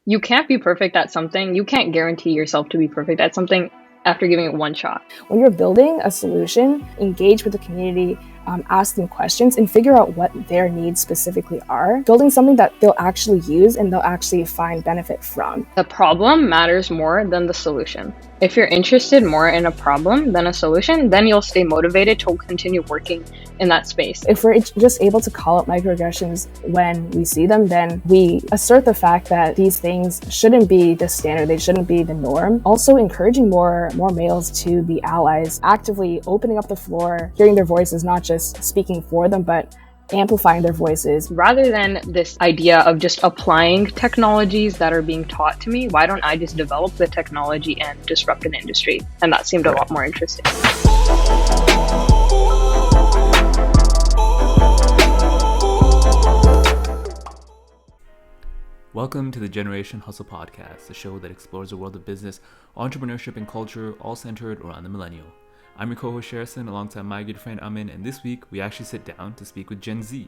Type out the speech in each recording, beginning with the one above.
you can't be perfect at something. You can't guarantee yourself to be perfect at something after giving it one shot. When you're building a solution, engage with the community, ask them questions, and figure out what their needs specifically are. Building something that they'll actually use and they'll actually find benefit from. The problem matters more than the solution. If you're interested more in a problem than a solution, then you'll stay motivated to continue working in that space. If we're just able to call out microaggressions when we see them, then we assert the fact that these things shouldn't be the standard, they shouldn't be the norm. Also encouraging more males to be allies, actively opening up the floor, hearing their voices, not just speaking for them, but amplifying their voices. Rather than this idea of just applying technologies that are being taught to me, why don't I just develop the technology and disrupt an industry? And that seemed a lot more interesting. Welcome to the Generation Hustle Podcast, a show that explores the world of business, entrepreneurship, and culture, all centered around the millennial. I'm your co-host Sherison, alongside my good friend Amin, and this week we actually sit down to speak with Gen Z.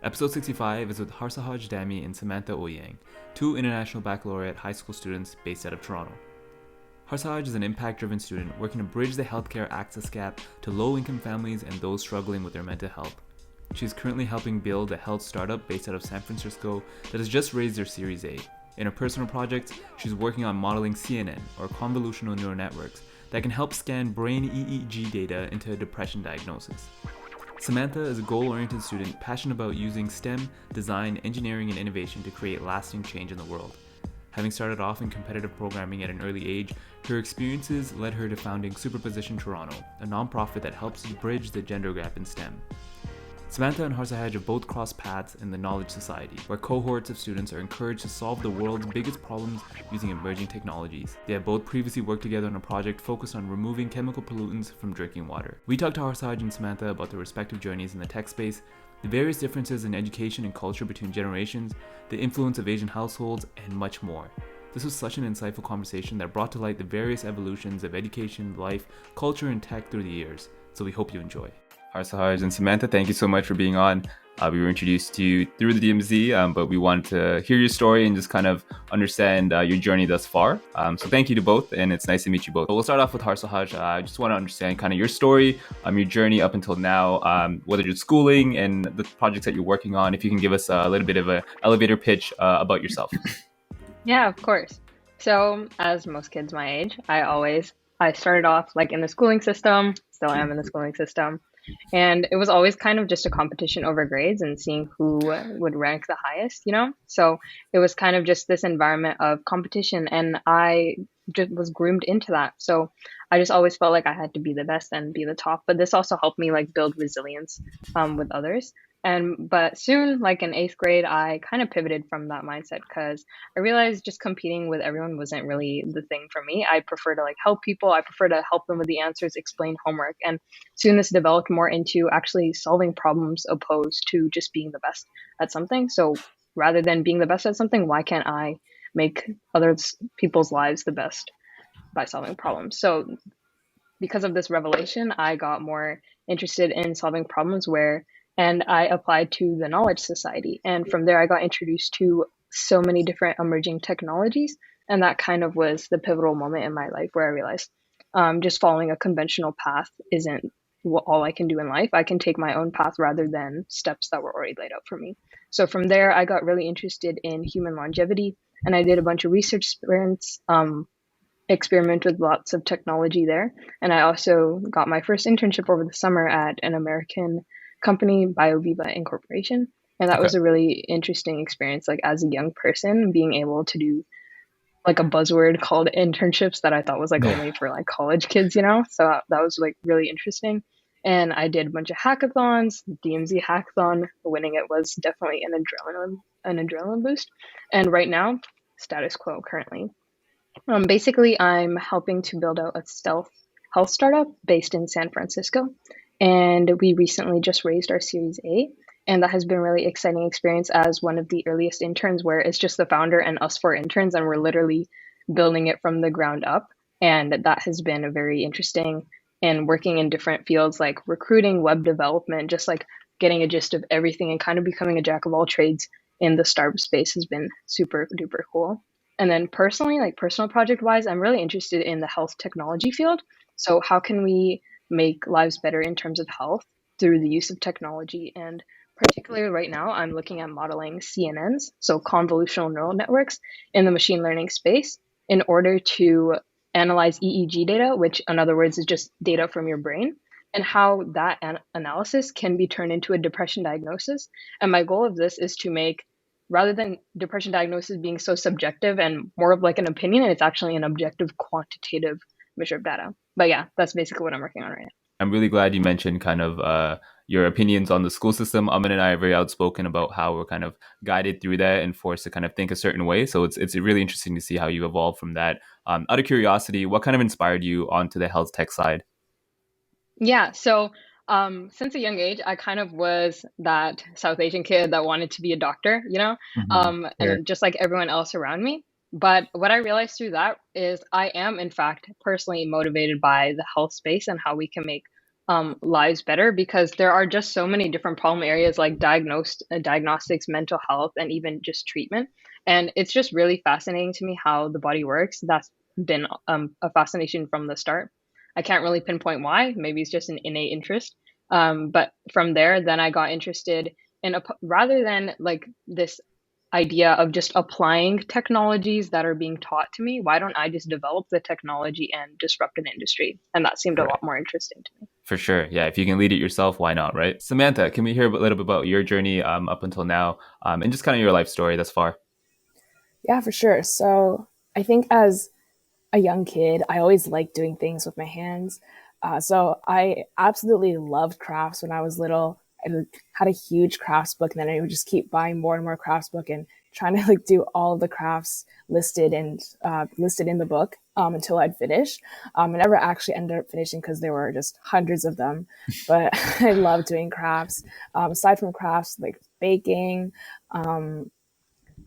Episode 65 is with Harsehaj Dhami and Samantha Ouyang, two International Baccalaureate high school students based out of Toronto. Harsehaj is an impact-driven student working to bridge the healthcare access gap to low-income families and those struggling with their mental health. She's currently helping build a health startup based out of San Francisco that has just raised their Series A. In her personal projects, she's working on modeling CNN, or convolutional neural networks, that can help scan brain EEG data into a depression diagnosis. Samantha is a goal-oriented student passionate about using STEM, design, engineering, and innovation to create lasting change in the world. Having started off in competitive programming at an early age, her experiences led her to founding Superposition Toronto, a nonprofit that helps bridge the gender gap in STEM. Samantha and Harsehaj have both crossed paths in the Knowledge Society, where cohorts of students are encouraged to solve the world's biggest problems using emerging technologies. They have both previously worked together on a project focused on removing chemical pollutants from drinking water. We talked to Harsehaj and Samantha about their respective journeys in the tech space, the various differences in education and culture between generations, the influence of Asian households, and much more. This was such an insightful conversation that brought to light the various evolutions of education, life, culture, and tech through the years, so we hope you enjoy. Harsehaj and Samantha, thank you so much for being on. We were introduced to you through the DMZ, but we wanted to hear your story and just kind of understand your journey thus far. So thank you to both, and it's nice to meet you both. We'll start off with Harsehaj. I just want to understand kind of your story, your journey up until now, whether it's schooling and the projects that you're working on. If you can give us a little bit of an elevator pitch about yourself. Yeah, of course. So as most kids my age, I started off like in the schooling system, still am in the schooling system. And it was always kind of just a competition over grades and seeing who would rank the highest, So it was kind of just this environment of competition, and I just was groomed into that. So I just always felt like I had to be the best and be the top. But this also helped me like build resilience with others. But soon, like in 8th grade, I kind of pivoted from that mindset because I realized just competing with everyone wasn't really the thing for me. I prefer to like help people. I prefer to help them with the answers, explain homework. And soon this developed more into actually solving problems opposed to just being the best at something. So rather than being the best at something, why can't I make other people's lives the best by solving problems? So because of this revelation, I got more interested in solving problems and I applied to the Knowledge Society. And from there, I got introduced to so many different emerging technologies. And that kind of was the pivotal moment in my life where I realized just following a conventional path isn't all I can do in life. I can take my own path rather than steps that were already laid out for me. So from there, I got really interested in human longevity. And I did a bunch of research experiment with lots of technology there. And I also got my first internship over the summer at an American company, BioViva Incorporation. And that was a really interesting experience, like as a young person, being able to do like a buzzword called internships that I thought was like only for like college kids, So that was like really interesting. And I did a bunch of hackathons, DMZ hackathon. Winning it was definitely an adrenaline boost. And right now, status quo currently. Basically, I'm helping to build out a stealth health startup based in San Francisco. And we recently just raised our Series A. And that has been a really exciting experience as one of the earliest interns, where it's just the founder and us 4 interns, and we're literally building it from the ground up. And that has been a very interesting, and working in different fields like recruiting, web development, just like getting a gist of everything and kind of becoming a jack of all trades in the startup space has been super duper cool. And then personally, like personal project wise, I'm really interested in the health technology field. So how can we make lives better in terms of health through the use of technology? And particularly right now, I'm looking at modeling CNNs, so convolutional neural networks, in the machine learning space in order to analyze EEG data, which in other words is just data from your brain, and how that analysis can be turned into a depression diagnosis. And my goal of this is to make, rather than depression diagnosis being so subjective and more of like an opinion, it's actually an objective quantitative measure of data. But yeah, that's basically what I'm working on right now. I'm really glad you mentioned kind of your opinions on the school system. Amin and I are very outspoken about how we're kind of guided through that and forced to kind of think a certain way. So it's really interesting to see how you evolved from that. Out of curiosity, what kind of inspired you onto the health tech side? Yeah, so since a young age, I kind of was that South Asian kid that wanted to be a doctor, Sure. and just like everyone else around me. But what I realized through that is I am, in fact, personally motivated by the health space and how we can make lives better because there are just so many different problem areas like diagnostics, mental health, and even just treatment. And it's just really fascinating to me how the body works. That's been a fascination from the start. I can't really pinpoint why. Maybe it's just an innate interest. But from there, then I got interested in rather than like this idea of just applying technologies that are being taught to me. Why don't I just develop the technology and disrupt an industry? And that seemed a lot Right. more interesting to me. For sure. Yeah. If you can lead it yourself, why not? Right. Samantha, can we hear a little bit about your journey up until now and just kind of your life story thus far? Yeah, for sure. So I think as a young kid, I always liked doing things with my hands. So I absolutely loved crafts when I was little. I had a huge crafts book, and then I would just keep buying more and more crafts book and trying to like do all of the crafts listed in the book until I'd finish. I never actually ended up finishing because there were just hundreds of them. But I love doing crafts. Aside from crafts, like baking, um,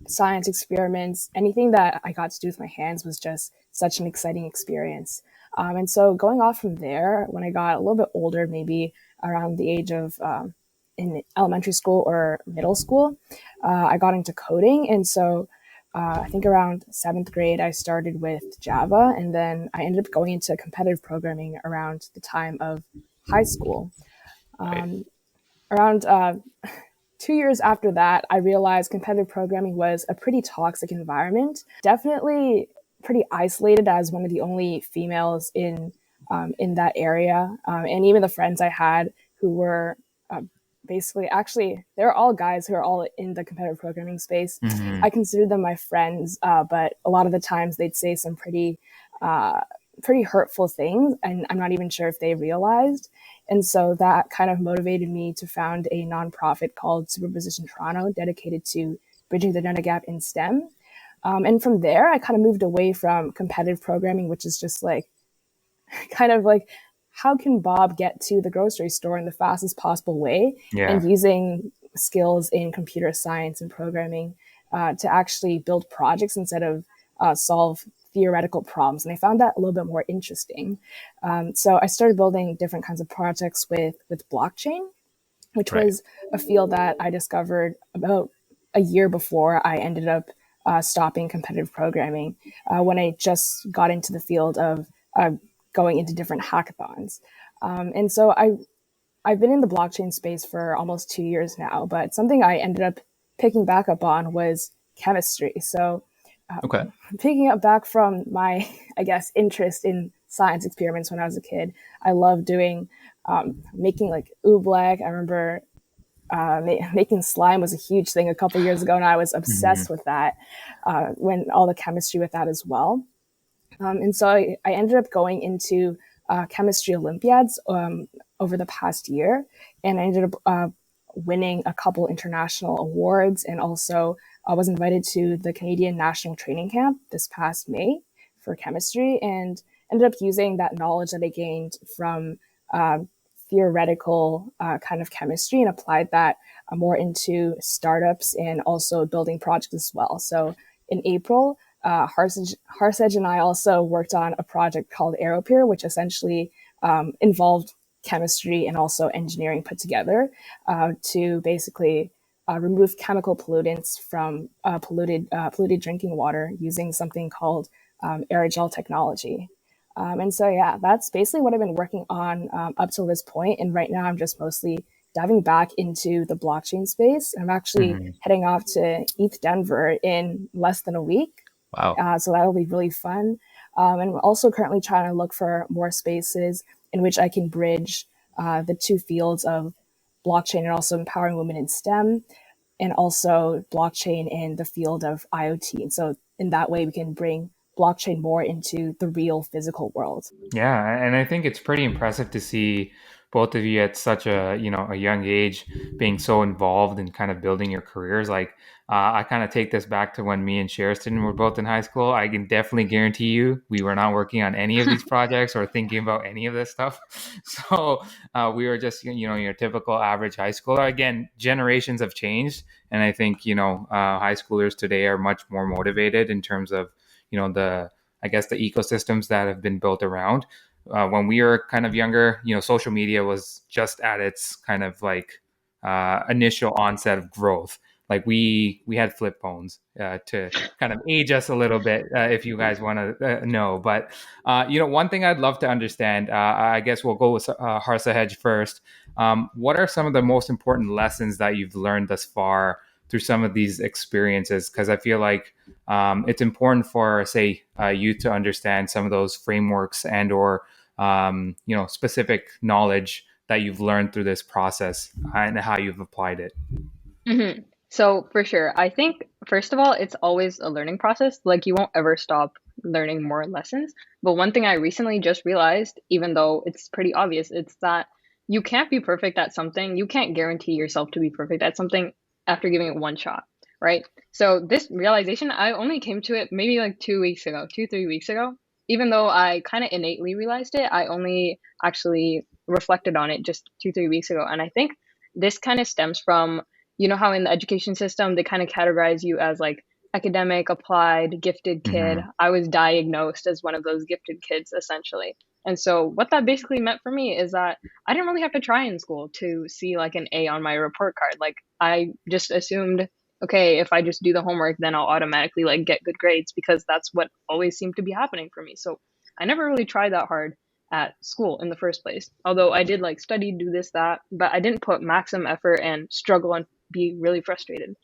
science experiments, anything that I got to do with my hands was just such an exciting experience. And so going off from there, when I got a little bit older, maybe around the age of in elementary school or middle school, I got into coding. And so I think around seventh grade, I started with Java, and then I ended up going into competitive programming around the time of high school. Right. Um, around 2 years after that, I realized competitive programming was a pretty toxic environment. Definitely pretty isolated as one of the only females in that area, and even the friends I had who were basically actually they're all guys who are all in the competitive programming space. Hmm. I consider them my friends, but a lot of the times they'd say some uh, pretty hurtful things, and I'm not even sure if they realized. And so that kind of motivated me to found a nonprofit called Superposition Toronto, dedicated to bridging the gender gap in STEM. And from there, I kind of moved away from competitive programming, which is just like kind of like, how can Bob get to the grocery store in the fastest possible way, Yeah. and using skills in computer science and programming to actually build projects instead of solve theoretical problems. And I found that a little bit more interesting. So I started building different kinds of projects with blockchain, which Right. was a field that I discovered about a year before I ended up stopping competitive programming, when I just got into the field of uh, going into different hackathons. And so I've been in the blockchain space for almost 2 years now, but something I ended up picking back up on was chemistry. So Okay. picking up back from my, I guess, interest in science experiments when I was a kid, I loved doing making like oobleck. I remember making slime was a huge thing a couple years ago, and I was Hmm. obsessed with that when all the chemistry with that as well. And so I ended up going into chemistry Olympiads over the past year, and I ended up winning a couple international awards, and also I was invited to the Canadian National Training Camp this past May for chemistry, and ended up using that knowledge that I gained from uh, theoretical kind of chemistry and applied that more into startups and also building projects as well. So in April, Harsehaj and I also worked on a project called Aeropeer, which essentially involved chemistry and also engineering put together to basically remove chemical pollutants from polluted drinking water using something called aerogel technology. And so, yeah, that's basically what I've been working on up till this point. And right now, I'm just mostly diving back into the blockchain space. I'm actually heading off to ETH Denver in less than a week. Wow. So that'll be really fun. And I'm also currently trying to look for more spaces in which I can bridge the two fields of blockchain and also empowering women in STEM, and also blockchain in the field of IoT. And so in that way, we can bring blockchain more into the real physical world. Yeah, and I think it's pretty impressive to see both of you at such a young age being so involved in kind of building your careers. Like I kind of take this back to when me and Sheriston were both in high school. I can definitely guarantee you we were not working on any of these projects or thinking about any of this stuff. So we were just your typical average high schooler. Again, generations have changed, and I think high schoolers today are much more motivated in terms of the ecosystems that have been built around. When we were kind of younger, social media was just at its kind of like initial onset of growth. Like we had flip phones to kind of age us a little bit, if you guys want to know. But one thing I'd love to understand, I guess we'll go with Harsehaj first. What are some of the most important lessons that you've learned thus far through some of these experiences? Because I feel like it's important for, say, youth to understand some of those frameworks and or specific knowledge that you've learned through this process and how you've applied it. Hmm. So for sure, I think first of all, it's always a learning process. Like you won't ever stop learning more lessons. But one thing I recently just realized, even though it's pretty obvious, it's that you can't be perfect at something. You can't guarantee yourself to be perfect at something after giving it one shot, right? So this realization, I only came to it maybe like 2 weeks ago, 3 weeks ago. Even though I kind of innately realized it, I only actually reflected on it just 3 weeks ago. And I think this kind of stems from, how in the education system, they kind of categorize you as like academic, applied, gifted kid. Mm-hmm. I was diagnosed as one of those gifted kids, essentially. And so what that basically meant for me is that I didn't really have to try in school to see like an A on my report card. Like I just assumed, okay, if I just do the homework, then I'll automatically like get good grades because that's what always seemed to be happening for me. So I never really tried that hard at school in the first place. Although I did like study, do this, that, but I didn't put maximum effort and struggle and be really frustrated.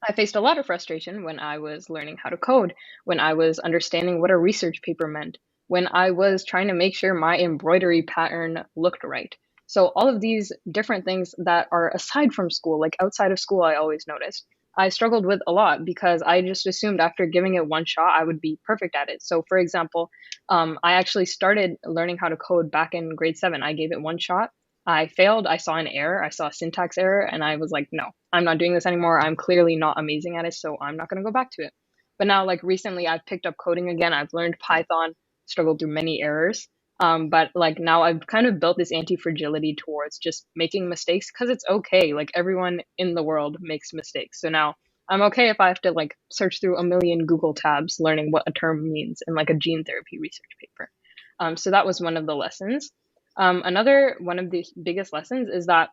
I faced a lot of frustration when I was learning how to code, when I was understanding what a research paper meant, when I was trying to make sure my embroidery pattern looked right. So all of these different things that are aside from school, like outside of school, I always noticed. I struggled with a lot because I just assumed after giving it one shot, I would be perfect at it. So, for example, I actually started learning how to code back in grade 7. I gave it one shot. I failed. I saw an error. I saw a syntax error, and I was like, no, I'm not doing this anymore. I'm clearly not amazing at it, so I'm not going to go back to it. But now, like recently, I've picked up coding again. I've learned Python, struggled through many errors. But like now I've kind of built this anti-fragility towards just making mistakes because it's okay. Like everyone in the world makes mistakes. So now I'm okay if I have to like search through a million Google tabs learning what a term means in like a gene therapy research paper. So that was one of the lessons. Another one of the biggest lessons is that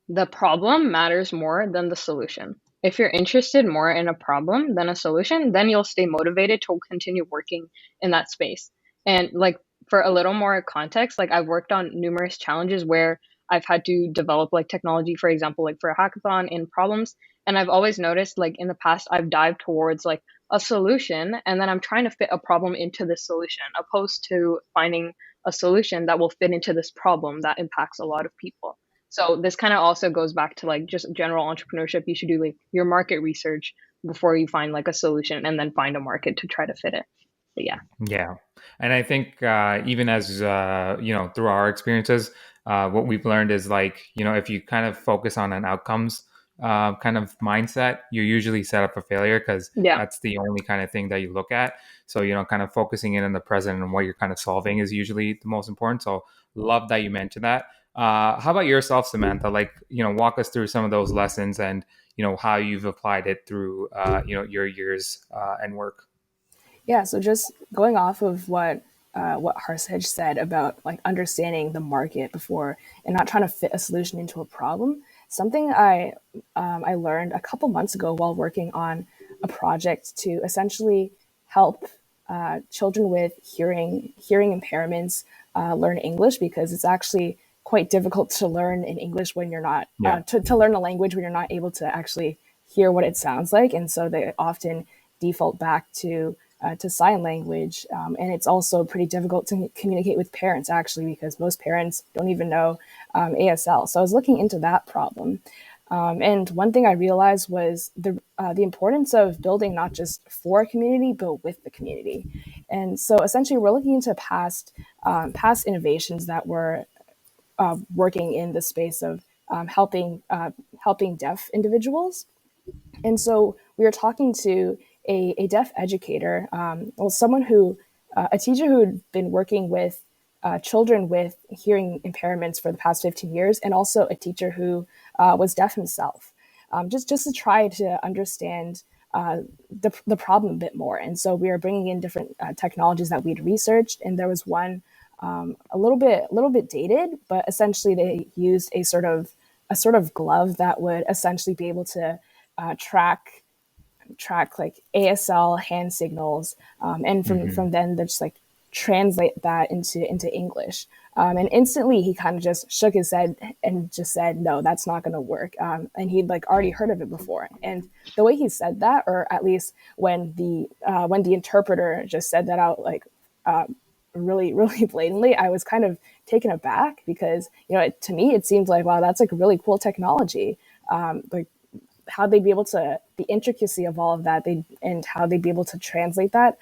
the problem matters more than the solution. If you're interested more in a problem than a solution, then you'll stay motivated to continue working in that space. And like for a little more context, like I've worked on numerous challenges where I've had to develop like technology, for example, like for a hackathon in problems. And I've always noticed like in the past, I've dived towards like a solution and then I'm trying to fit a problem into this solution, opposed to finding a solution that will fit into this problem that impacts a lot of people. So this kind of also goes back to like just general entrepreneurship. You should do like your market research before you find like a solution and then find a market to try to fit it. But yeah. Yeah. And I think even as, through our experiences, what we've learned is like, if you kind of focus on an outcomes kind of mindset, you're usually set up for failure because Yeah. that's the only kind of thing that you look at. So, kind of focusing in on the present and what you're kind of solving is usually the most important. So love that you mentioned that. How about yourself, Samantha? Like, walk us through some of those lessons and, how you've applied it through, your years and work. Yeah, so just going off of what Harsehaj said about like understanding the market before and not trying to fit a solution into a problem. something I learned a couple months ago while working on a project to essentially help children with hearing impairments learn English, because it's actually quite difficult to learn in English when you're not Yeah. to learn a language when you're not able to actually hear what it sounds like, and so they often default back to sign language, and it's also pretty difficult to communicate with parents actually, because most parents don't even know ASL. So I was looking into that problem. And one thing I realized was the importance of building not just for a community, but with the community. And so essentially, we're looking into past innovations that were working in the space of helping deaf individuals. And so we were talking to a deaf educator, someone a teacher who had been working with children with hearing impairments for the past 15 years, and also a teacher who was deaf himself, just to try to understand the problem a bit more. And so we were bringing in different technologies that we'd researched, and there was one a little bit dated, but essentially they used a sort of glove that would essentially be able to track like ASL hand signals, and Hmm. from then they just like translate that into English. And instantly he kind of just shook his head and just said, "No, that's not going to work." And he'd like already heard of it before. And the way he said that, or at least when the interpreter just said that out, like really really blatantly, I was kind of taken aback, because to me it seemed like, wow, that's like a really cool technology. Like how they'd be able to, the intricacy of all of that, and how they'd be able to translate that,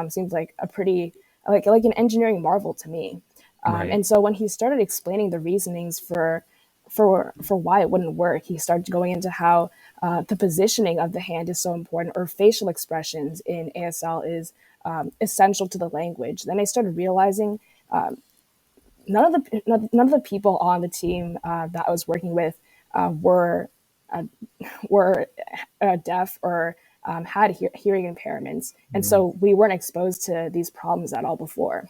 seems like a pretty like an engineering marvel to me. Right. And so when he started explaining the reasonings for why it wouldn't work, he started going into how the positioning of the hand is so important, or facial expressions in ASL is essential to the language. Then I started realizing none of the people on the team that I was working with uh, were uh, were deaf or had hearing impairments, and Mhm. so we weren't exposed to these problems at all before.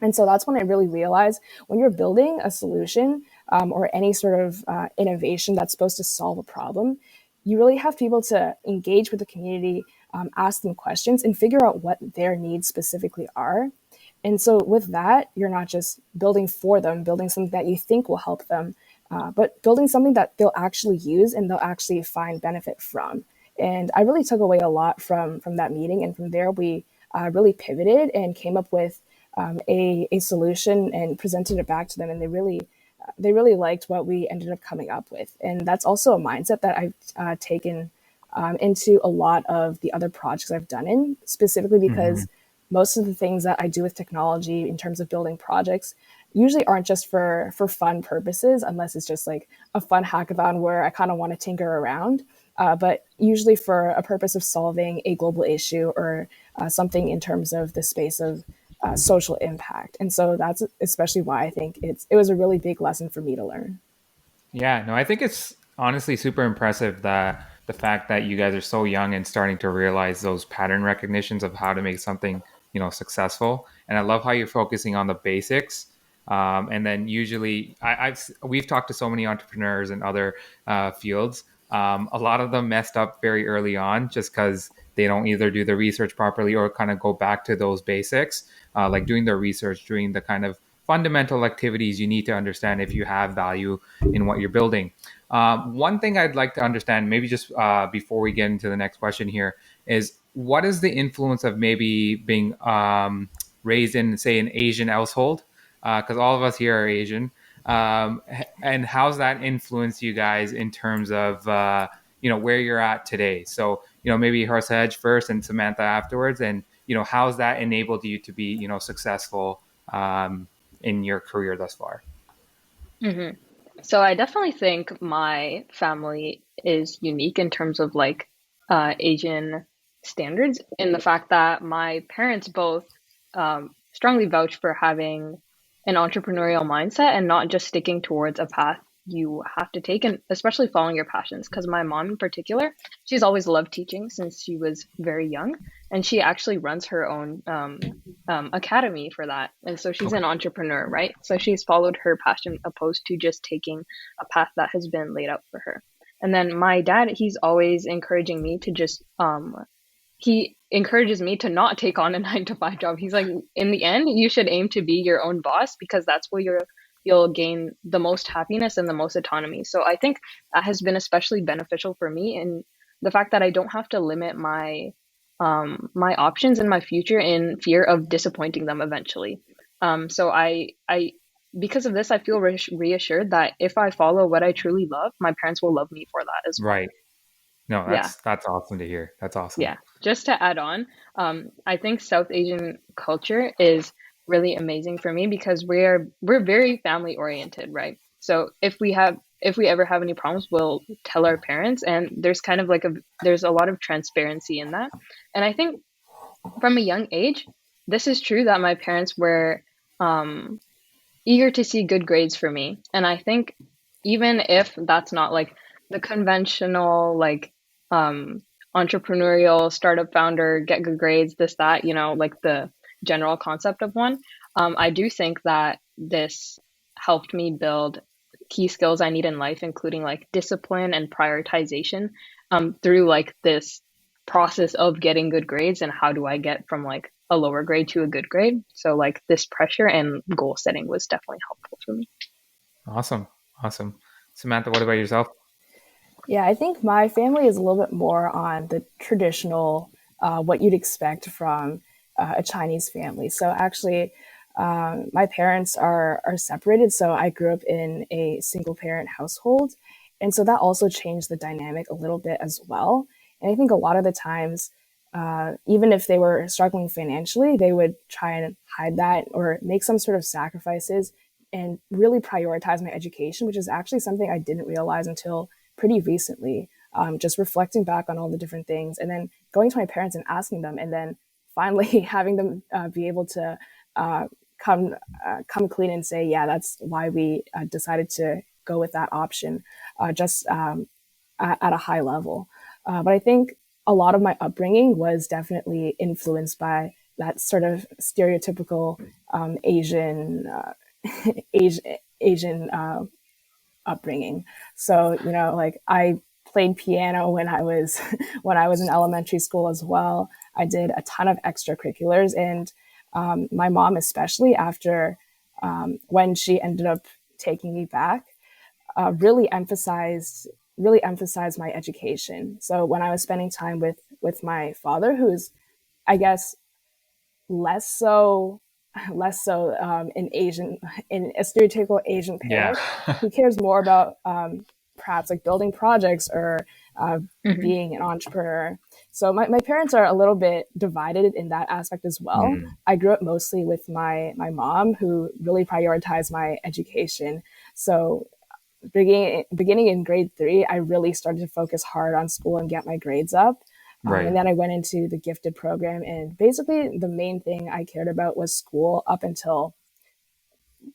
And so that's when I really realized, when you're building a solution or any sort of innovation that's supposed to solve a problem, you really have to be able to engage with the community, ask them questions, and figure out what their needs specifically are. And so with that, you're not just building for them, building something that you think will help them, but building something that they'll actually use and they'll actually find benefit from. And I really took away a lot from that meeting. And from there, we really pivoted and came up with a solution and presented it back to them. And they really liked what we ended up coming up with. And that's also a mindset that I've taken into a lot of the other projects I've done in, specifically Hmm. because most of the things that I do with technology in terms of building projects usually aren't just for fun purposes, unless it's just like a fun hackathon where I kind of want to tinker around. But usually for a purpose of solving a global issue, or something in terms of the space of social impact. And so that's especially why I think it was a really big lesson for me to learn. Yeah, no, I think it's honestly super impressive that the fact that you guys are so young and starting to realize those pattern recognitions of how to make something, successful. And I love how you're focusing on the basics. And then usually, we've talked to so many entrepreneurs in other fields. A lot of them messed up very early on just because they don't either do the research properly or kind of go back to those basics, like doing their research, doing the kind of fundamental activities you need to understand if you have value in what you're building. One thing I'd like to understand, maybe just before we get into the next question here, is what is the influence of maybe being raised in, say, an Asian household? Because all of us here are Asian. And how's that influenced you guys in terms of where you're at today? So maybe Harsehaj first and Samantha afterwards, and how's that enabled you to be successful in your career thus far? Hmm. So I definitely think my family is unique in terms of like Asian standards, in the fact that my parents both strongly vouch for having an entrepreneurial mindset and not just sticking towards a path you have to take, and especially following your passions. Because my mom in particular, she's always loved teaching since she was very young, and she actually runs her own academy for that. And so she's an entrepreneur, right? So she's followed her passion opposed to just taking a path that has been laid out for her. And then my dad, he's always encouraging me to just he encourages me to not take on a 9 to 5 job. He's like, in the end, you should aim to be your own boss, because that's where you'll gain the most happiness and the most autonomy. So I think that has been especially beneficial for me, in the fact that I don't have to limit my options in my future in fear of disappointing them eventually. So I because of this, I feel reassured that if I follow what I truly love, my parents will love me for that as well. Right. No, Yeah. that's awesome to hear. That's awesome. Yeah, just to add on, I think South Asian culture is really amazing for me, because we're very family oriented, right? So if we ever have any problems, we'll tell our parents, and there's kind of like there's a lot of transparency in that. And I think from a young age, this is true, that my parents were eager to see good grades for me. And I think even if that's not like the conventional, like entrepreneurial startup founder, get good grades, this, that, like the general concept of one, I do think that this helped me build key skills I need in life, including like discipline and prioritization, through like this process of getting good grades, and how do I get from like a lower grade to a good grade. So like this pressure and goal setting was definitely helpful for me. Awesome. Samantha, what about yourself? Yeah, I think my family is a little bit more on the traditional, what you'd expect from a Chinese family. So actually, my parents are separated. So I grew up in a single parent household. And so that also changed the dynamic a little bit as well. And I think a lot of the times, even if they were struggling financially, they would try and hide that or make some sort of sacrifices and really prioritize my education, which is actually something I didn't realize until pretty recently. Just reflecting back on all the different things, and then going to my parents and asking them, and then finally having them be able to come clean and say, yeah, that's why we decided to go with that option, just at a high level. But I think a lot of my upbringing was definitely influenced by that sort of stereotypical Asian Asian upbringing. So like I played piano when I was when I was in elementary school as well. I did a ton of extracurriculars, and my mom, especially after when she ended up taking me back, really emphasized my education. So when I was spending time with my father, who's, I guess, less so in a stereotypical Asian parent, Yeah. who cares more about perhaps like building projects or Mm-hmm. being an entrepreneur. So my parents are a little bit divided in that aspect as well. I grew up mostly with my mom, who really prioritized my education. So beginning in grade 3, I really started to focus hard on school and get my grades up. Right. And then I went into the gifted program, and basically the main thing I cared about was school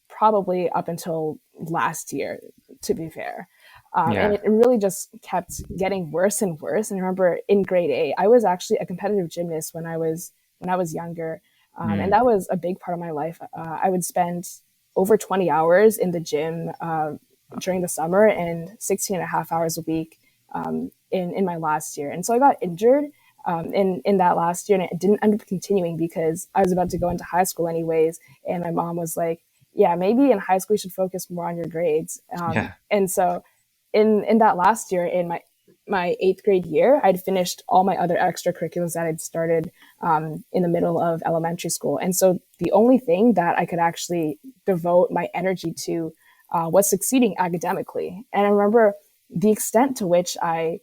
probably up until last year, to be fair. And it really just kept getting worse and worse. And I remember in grade 8, I was actually a competitive gymnast when I was younger. And that was a big part of my life. I would spend over 20 hours in the gym during the summer, and 16 and a half hours a week in my last year. And so I got injured in that last year, and it didn't end up continuing because I was about to go into high school anyways. And my mom was like, yeah, maybe in high school you should focus more on your grades. And so in that last year, in my 8th grade year, I'd finished all my other extracurriculars that I'd started in the middle of elementary school. And so the only thing that I could actually devote my energy to was succeeding academically. And I remember the extent to which I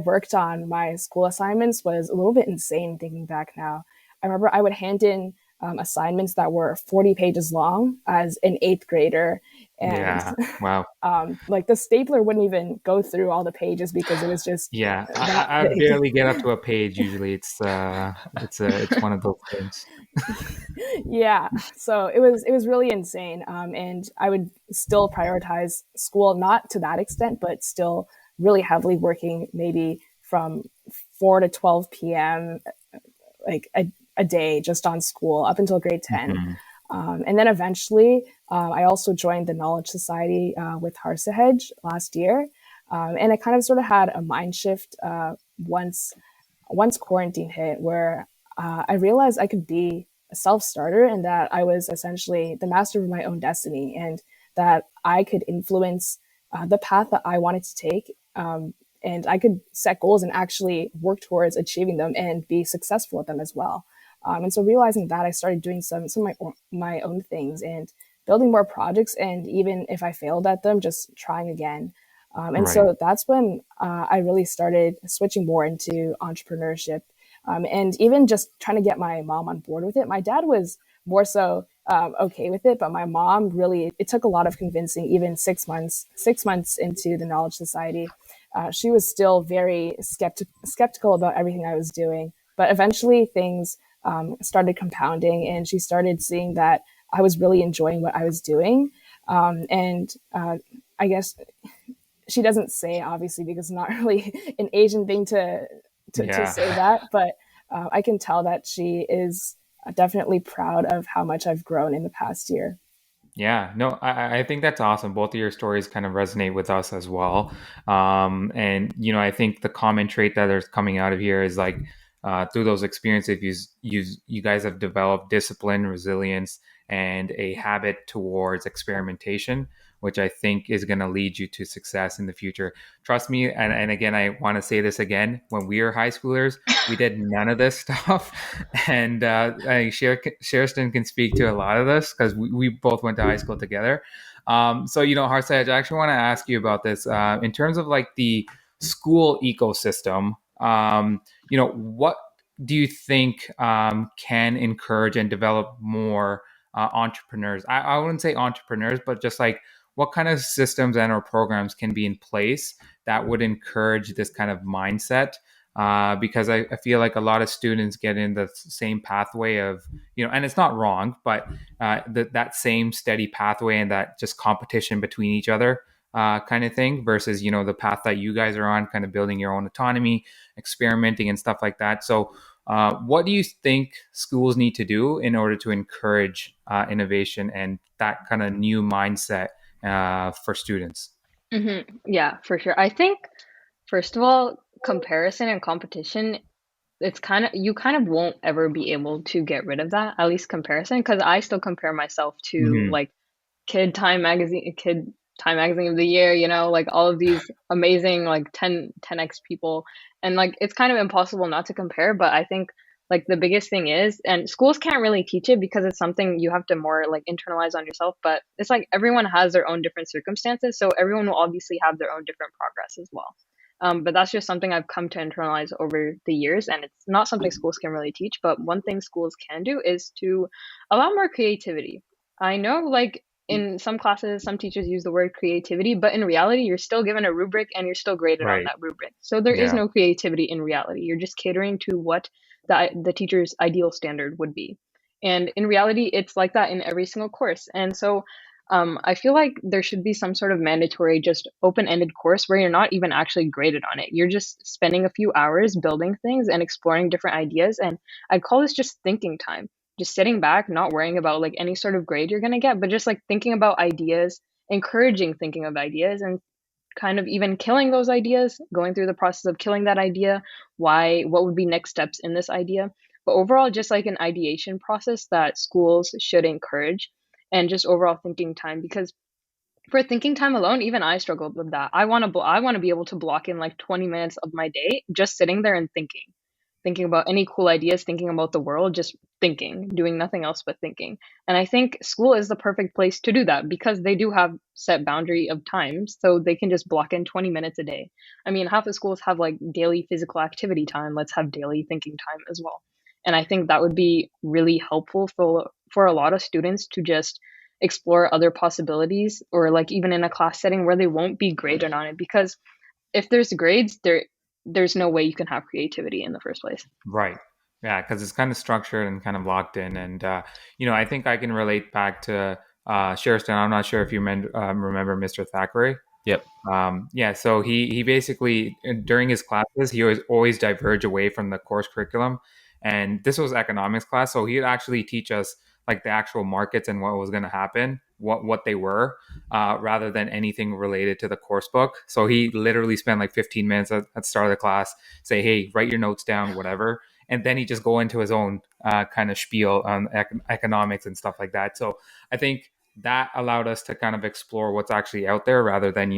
worked on my school assignments was a little bit insane thinking back now. I remember I would hand in assignments that were 40 pages long as an eighth grader. And Yeah. Wow. like the stapler wouldn't even go through all the pages because it was just Yeah. that I big. barely get up to a page usually. It's one of those things. Yeah, so it was really insane, and I would still prioritize school, not to that extent, but still really heavily working maybe from 4 to 12 p.m. like a day just on school up until grade 10. Mhm. And then eventually I also joined the Knowledge Society with Harsehaj last year, and I kind of sort of had a mind shift once quarantine hit, where I realized I could be a self starter and that I was essentially the master of my own destiny, and that I could influence the path that I wanted to take. And I could set goals and actually work towards achieving them and be successful at them as well. And so realizing that, I started doing some of my own things and building more projects. And even if I failed at them, just trying again. And Right. so that's when I really started switching more into entrepreneurship, and even just trying to get my mom on board with it. My dad was more so okay with it, but my mom really, it took a lot of convincing. Even 6 months into the Knowledge Society, she was still very skeptical about everything I was doing. But eventually, things started compounding, and she started seeing that I was really enjoying what I was doing. And I guess she doesn't say, obviously, because it's not really an Asian thing to Yeah. say that, but I can tell that she is definitely proud of how much I've grown in the past year. Yeah, no, I think that's awesome. Both of your stories kind of resonate with us as well. And I think the common trait that is coming out of here is like through those experiences, you guys have developed discipline, resilience, and a habit towards experimentation, which I think is going to lead you to success in the future. Trust me, and again, I want to say this again: when we were high schoolers, we did none of this stuff. And Sherston can speak to a lot of this because we both went to high school together. So, Harsehaj, I actually want to ask you about this in terms of like the school ecosystem. What do you think can encourage and develop more entrepreneurs? I wouldn't say entrepreneurs, but just like what kind of systems and or programs can be in place that would encourage this kind of mindset, because I feel like a lot of students get in the same pathway of, and it's not wrong, but that same steady pathway and that just competition between each other kind of thing versus, the path that you guys are on, kind of building your own autonomy, experimenting and stuff like that. So what do you think schools need to do in order to encourage innovation and that kind of new mindset for students? Yeah, for sure. I think, first of all, comparison and competition, it's kind of, you kind of won't ever be able to get rid of that, at least comparison, because I still compare myself to Hmm. like Kid Time Magazine of the Year, like all of these amazing like 10x people. And like it's kind of impossible not to compare, but I think like the biggest thing is, and schools can't really teach it because it's something you have to more like internalize on yourself, but it's like everyone has their own different circumstances, so everyone will obviously have their own different progress as well. But that's just something I've come to internalize over the years, and it's not something schools can really teach. But one thing schools can do is to allow more creativity. I know, like, in some classes, some teachers use the word creativity, but in reality, you're still given a rubric and you're still graded on Right. that rubric. So there is Yeah. no creativity in reality. You're just catering to what the teacher's ideal standard would be. And in reality, it's like that in every single course. And so I feel like there should be some sort of mandatory, just open ended course where you're not even actually graded on it. You're just spending a few hours building things and exploring different ideas. And I'd call this just thinking time, just sitting back, not worrying about like any sort of grade you're going to get, but just like thinking about ideas, encouraging thinking of ideas, and kind of even killing those ideas, going through the process of killing that idea, what would be next steps in this idea. But overall, just like an ideation process that schools should encourage, and just overall thinking time. Because for thinking time alone, even I struggled with that. I want to be able to block in like 20 minutes of my day just sitting there and thinking about any cool ideas, thinking about the world, just thinking, doing nothing else but thinking. And I think school is the perfect place to do that because they do have set boundary of times, so they can just block in 20 minutes a day. I mean, half the schools have like daily physical activity time. Let's have daily thinking time as well. And I think that would be really helpful for a lot of students to just explore other possibilities, or like even in a class setting where they won't be graded on it, because if there's grades, there's no way you can have creativity in the first place. Right. Yeah, because it's kind of structured and kind of locked in. And, I think I can relate back to Sherston. I'm not sure if you remember Mr. Thackeray. Yep. Yeah, so he basically, during his classes, he was always diverge away from the course curriculum. And this was economics class. So he'd actually teach us like the actual markets and what was going to happen, what they were, rather than anything related to the course book. So he literally spent like 15 minutes at the start of the class, say, hey, write your notes down, whatever. And then he just go into his own kind of spiel on economics and stuff like that. So I think that allowed us to kind of explore what's actually out there rather than,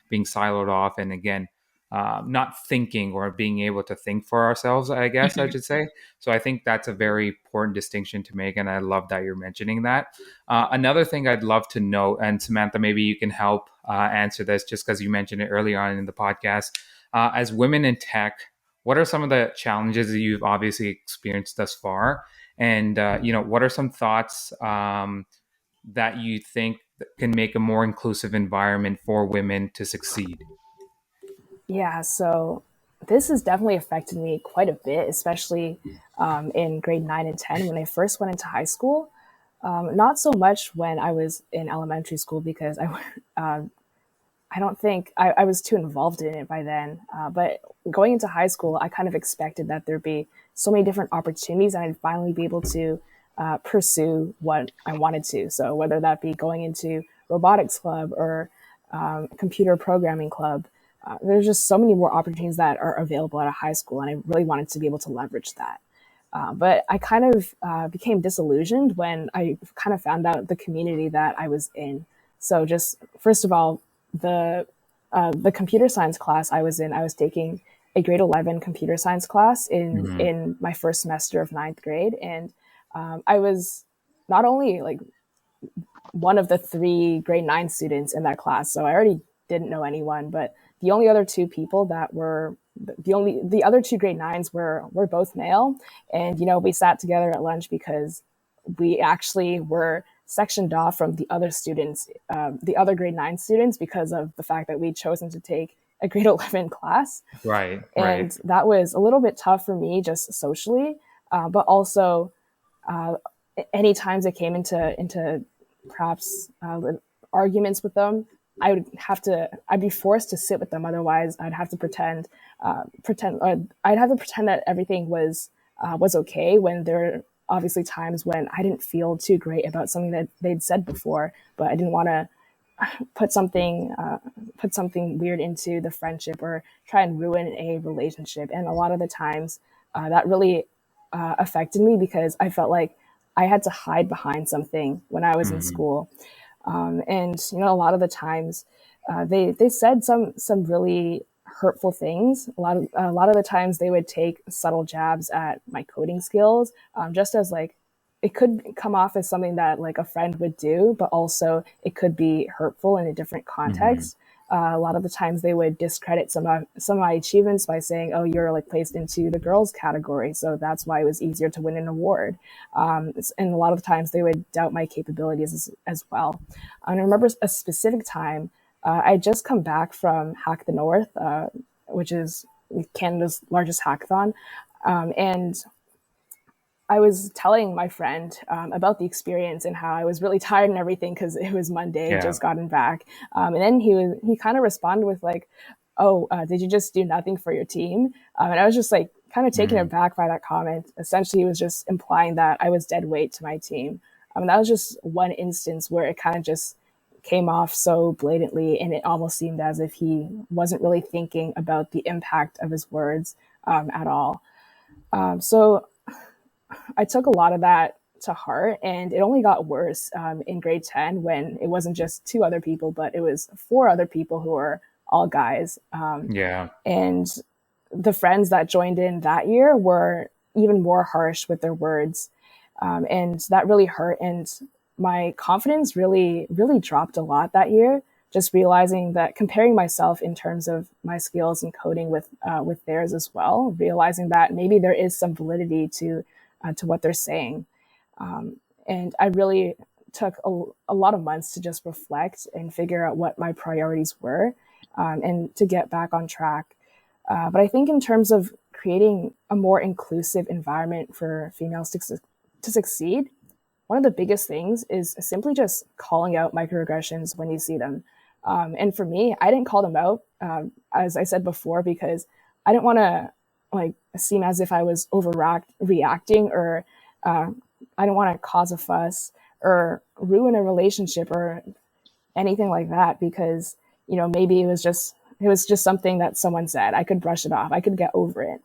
being siloed off. And again, not thinking or being able to think for ourselves, I guess I should say. So I think that's a very important distinction to make. And I love that you're mentioning that. Another thing I'd love to know, and Samantha, maybe you can help answer this just because you mentioned it early on in the podcast. As women in tech, what are some of the challenges that you've obviously experienced thus far? And, what are some thoughts that you think can make a more inclusive environment for women to succeed? Yeah, so this has definitely affected me quite a bit, especially in grade 9 and 10 when I first went into high school. Not so much when I was in elementary school, because I don't think I was too involved in it by then. But going into high school, I kind of expected that there'd be so many different opportunities and I'd finally be able to pursue what I wanted to. So whether that be going into robotics club or computer programming club, there's just so many more opportunities that are available at a high school. And I really wanted to be able to leverage that. But I kind of became disillusioned when I kind of found out the community that I was in. So just first of all, the computer science class I was in, I was taking a grade 11 computer science class in my first semester of 9th grade. And I was not only like one of the 3 grade 9 students in that class, so I already didn't know anyone, but the only other 2 people that were the other 2 grade 9s were both male. And, we sat together at lunch because we actually were sectioned off from the other students, the other grade 9 students, because of the fact that we'd chosen to take a grade 11 class. Right. And that was a little bit tough for me just socially, but also any times it came into perhaps arguments with them, I'd be forced to sit with them. Otherwise, I'd have to pretend that everything was okay, when there are obviously times when I didn't feel too great about something that they'd said before, but I didn't want to put something weird into the friendship or try and ruin a relationship. And a lot of the times that really affected me, because I felt like I had to hide behind something when I was in school. And a lot of the times they said some really hurtful things. A lot of the times they would take subtle jabs at my coding skills, just as like it could come off as something that like a friend would do, but also it could be hurtful in a different context. A lot of the times they would discredit some of my achievements by saying, "Oh, you're like placed into the girls category, so that's why it was easier to win an award." And a lot of the times they would doubt my capabilities as well. And I remember a specific time. I just come back from Hack the North, which is Canada's largest hackathon, and I was telling my friend about the experience and how I was really tired and everything because it was Monday, just gotten back. And then he kind of responded with like, "Oh, did you just do nothing for your team?" And I was just like kind of taken aback by that comment. Essentially, he was just implying that I was dead weight to my team. That was just one instance where it kind of just came off so blatantly, and it almost seemed as if he wasn't really thinking about the impact of his words at all. So I took a lot of that to heart, and it only got worse in grade 10 when it wasn't just 2 other people, but it was 4 other people who were all guys. And the friends that joined in that year were even more harsh with their words. And that really hurt. And my confidence really, really dropped a lot that year, just realizing that, comparing myself in terms of my skills in coding with theirs as well, realizing that maybe there is some validity to to what they're saying. And I really took a lot of months to just reflect and figure out what my priorities were, and to get back on track. But I think in terms of creating a more inclusive environment for females to succeed, one of the biggest things is simply just calling out microaggressions when you see them. And for me, I didn't call them out, as I said before, because I didn't want to like seem as if I was overreacting, or I don't want to cause a fuss or ruin a relationship or anything like that, because maybe it was just something that someone said. I could brush it off. I could get over it.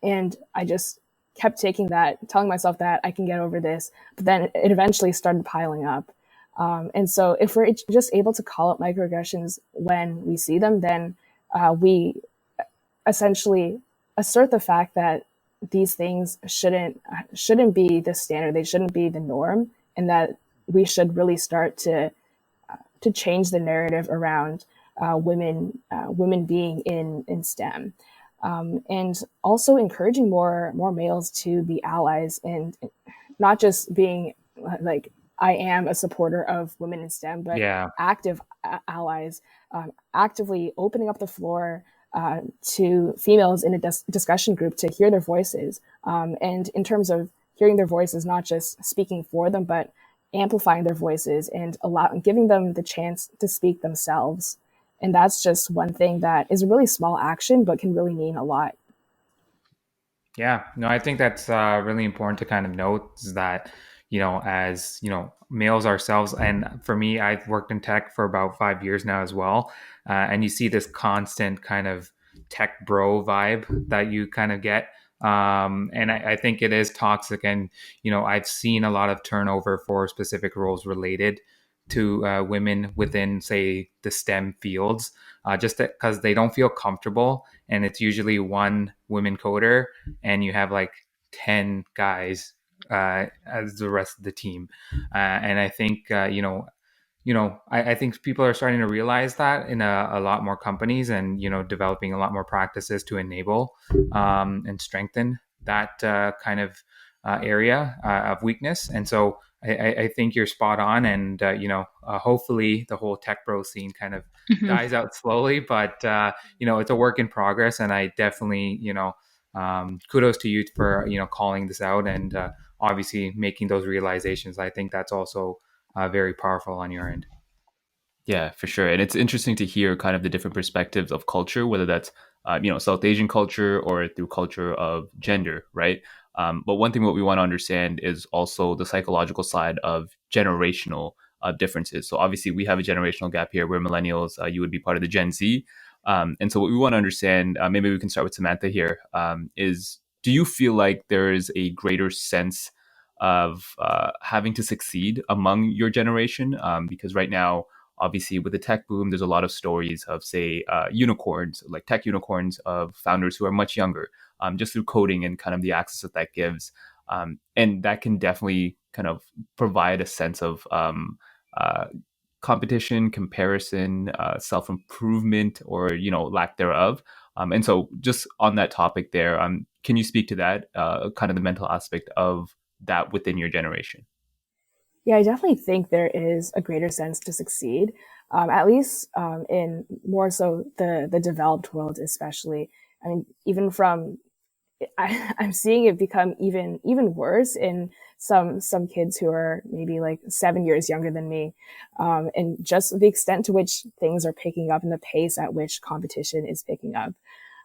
And I just kept telling myself that I can get over this, but then it eventually started piling up. And so if we're just able to call out microaggressions when we see them, then we essentially assert the fact that these things shouldn't be the standard. They shouldn't be the norm, and that we should really start to change the narrative around women being in STEM, and also encouraging more males to be allies, and not just being like, I am a supporter of women in STEM, but active allies, actively opening up the floor to females in a discussion group to hear their voices. And in terms of hearing their voices, not just speaking for them, but amplifying their voices and giving them the chance to speak themselves. And that's just one thing that is a really small action, but can really mean a lot. Yeah, no, I think that's really important to kind of note, is that, as, males ourselves, and for me, I've worked in tech for about 5 years now as well. And you see this constant kind of tech bro vibe that you kind of get. And I think it is toxic. And, I've seen a lot of turnover for specific roles related to women within, say, the STEM fields, just because they don't feel comfortable. And it's usually one women coder, and you have like 10 guys as the rest of the team. And I think, I think people are starting to realize that in a lot more companies, and, developing a lot more practices to enable and strengthen that kind of area of weakness. And so I think you're spot on. And, hopefully the whole tech bro scene kind of dies out slowly, but, it's a work in progress. And I definitely, kudos to you for, calling this out, and obviously making those realizations. I think that's also very powerful on your end. Yeah, for sure. And it's interesting to hear kind of the different perspectives of culture, whether that's, South Asian culture or through culture of gender, right? But one thing what we want to understand is also the psychological side of generational differences. So obviously we have a generational gap here. We're millennials. You would be part of the Gen Z. And so what we want to understand, maybe we can start with Samantha here, is do you feel like there is a greater sense of having to succeed among your generation? Because right now, obviously, with the tech boom, there's a lot of stories of, say, unicorns, like tech unicorns of founders who are much younger, just through coding and kind of the access that that gives. And that can definitely kind of provide a sense of competition, comparison, self-improvement, or, lack thereof. And so just on that topic there, can you speak to that, kind of the mental aspect of that within your generation? Yeah, I definitely think there is a greater sense to succeed, at least in more so the developed world, especially. I mean, even I'm seeing it become even worse in some kids who are maybe like 7 years younger than me, and just the extent to which things are picking up and the pace at which competition is picking up.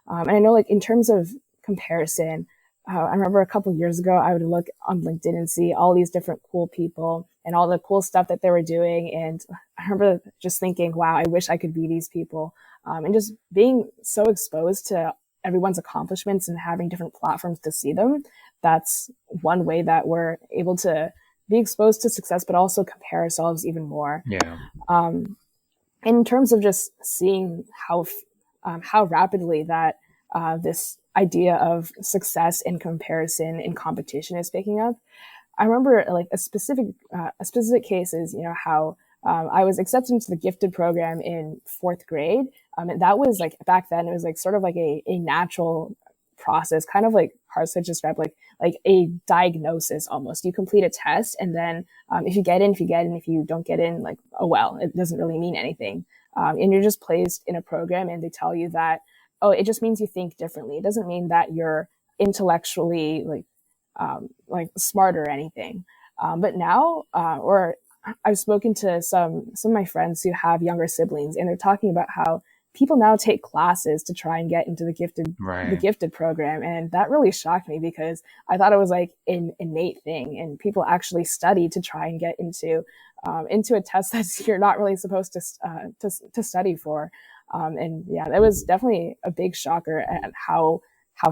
And I know, like, in terms of comparison, I remember a couple years ago, I would look on LinkedIn and see all these different cool people and all the cool stuff that they were doing. And I remember just thinking, wow, I wish I could be these people. And just being so exposed to everyone's accomplishments and having different platforms to see them. That's one way that we're able to be exposed to success, but also compare ourselves even more. Yeah. In terms of just seeing how rapidly that this idea of success in comparison in competition is picking up. I remember like a specific case is, how I was accepted into the gifted program in 4th grade. And that was like, back then, it was like sort of like a natural process, kind of like Harsehaj described, like a diagnosis almost. You complete a test, and then if you get in, if you get in, if you don't get in, like, oh well, it doesn't really mean anything. And you're just placed in a program, and they tell you that, oh, it just means you think differently. It doesn't mean that you're intellectually like smart or anything. But now, or I've spoken to some of my friends who have younger siblings, and they're talking about how people now take classes to try and get into the gifted program, and that really shocked me because I thought it was like an innate thing, and people actually study to try and get into a test that you're not really supposed to study for. And yeah, that was definitely a big shocker at how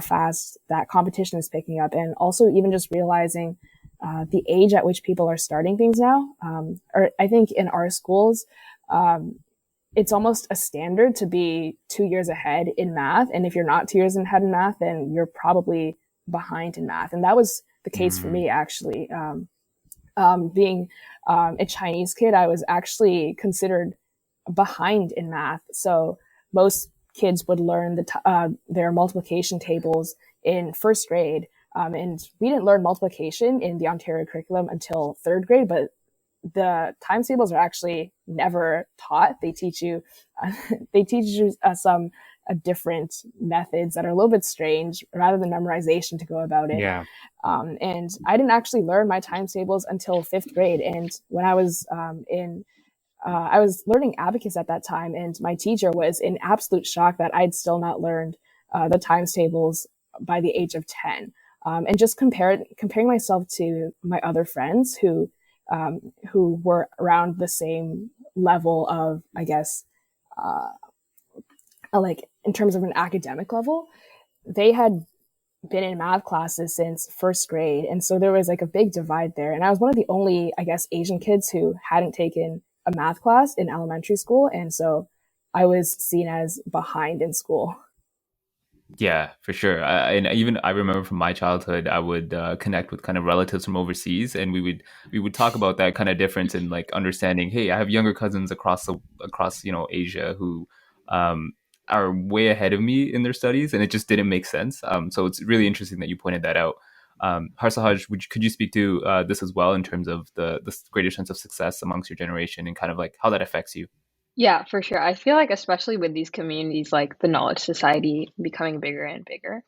fast that competition is picking up, and also even just realizing the age at which people are starting things now. Or I think in our schools, it's almost a standard to be 2 years ahead in math. And if you're not 2 years ahead in math, then you're probably behind in math. And that was the case for me, actually. Being a Chinese kid, I was actually considered behind in math. So most kids would learn their multiplication tables in first grade. And we didn't learn multiplication in the Ontario curriculum until third grade, but the times tables are actually never taught. They teach you some different methods that are a little bit strange rather than memorization to go about it. Yeah. And I didn't actually learn my times tables until fifth grade. And when I was I was learning abacus at that time, and my teacher was in absolute shock that I'd still not learned the times tables by the age of 10. And just comparing myself to my other friends who were around the same level of, I guess, like in terms of an academic level, they had been in math classes since first grade. And so there was like a big divide there. And I was one of the only, I guess, Asian kids who hadn't taken a math class in elementary school. And so I was seen as behind in school. Yeah, for sure. And even I remember from my childhood, I would connect with kind of relatives from overseas, and we would talk about that kind of difference in like understanding. Hey, I have younger cousins across Asia who are way ahead of me in their studies, and it just didn't make sense. So it's really interesting that you pointed that out. Harsehaj, could you speak to this as well in terms of the greater sense of success amongst your generation and kind of like how that affects you? Yeah, for sure. I feel like especially with these communities like the Knowledge Society becoming bigger and bigger,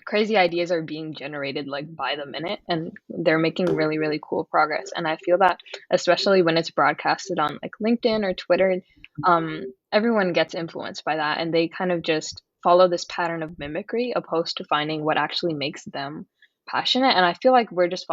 crazy ideas are being generated like by the minute, and they're making really, really cool progress. And I feel that especially when it's broadcasted on like LinkedIn or Twitter, everyone gets influenced by that, and they kind of just follow this pattern of mimicry opposed to finding what actually makes them passionate. And I feel like we're just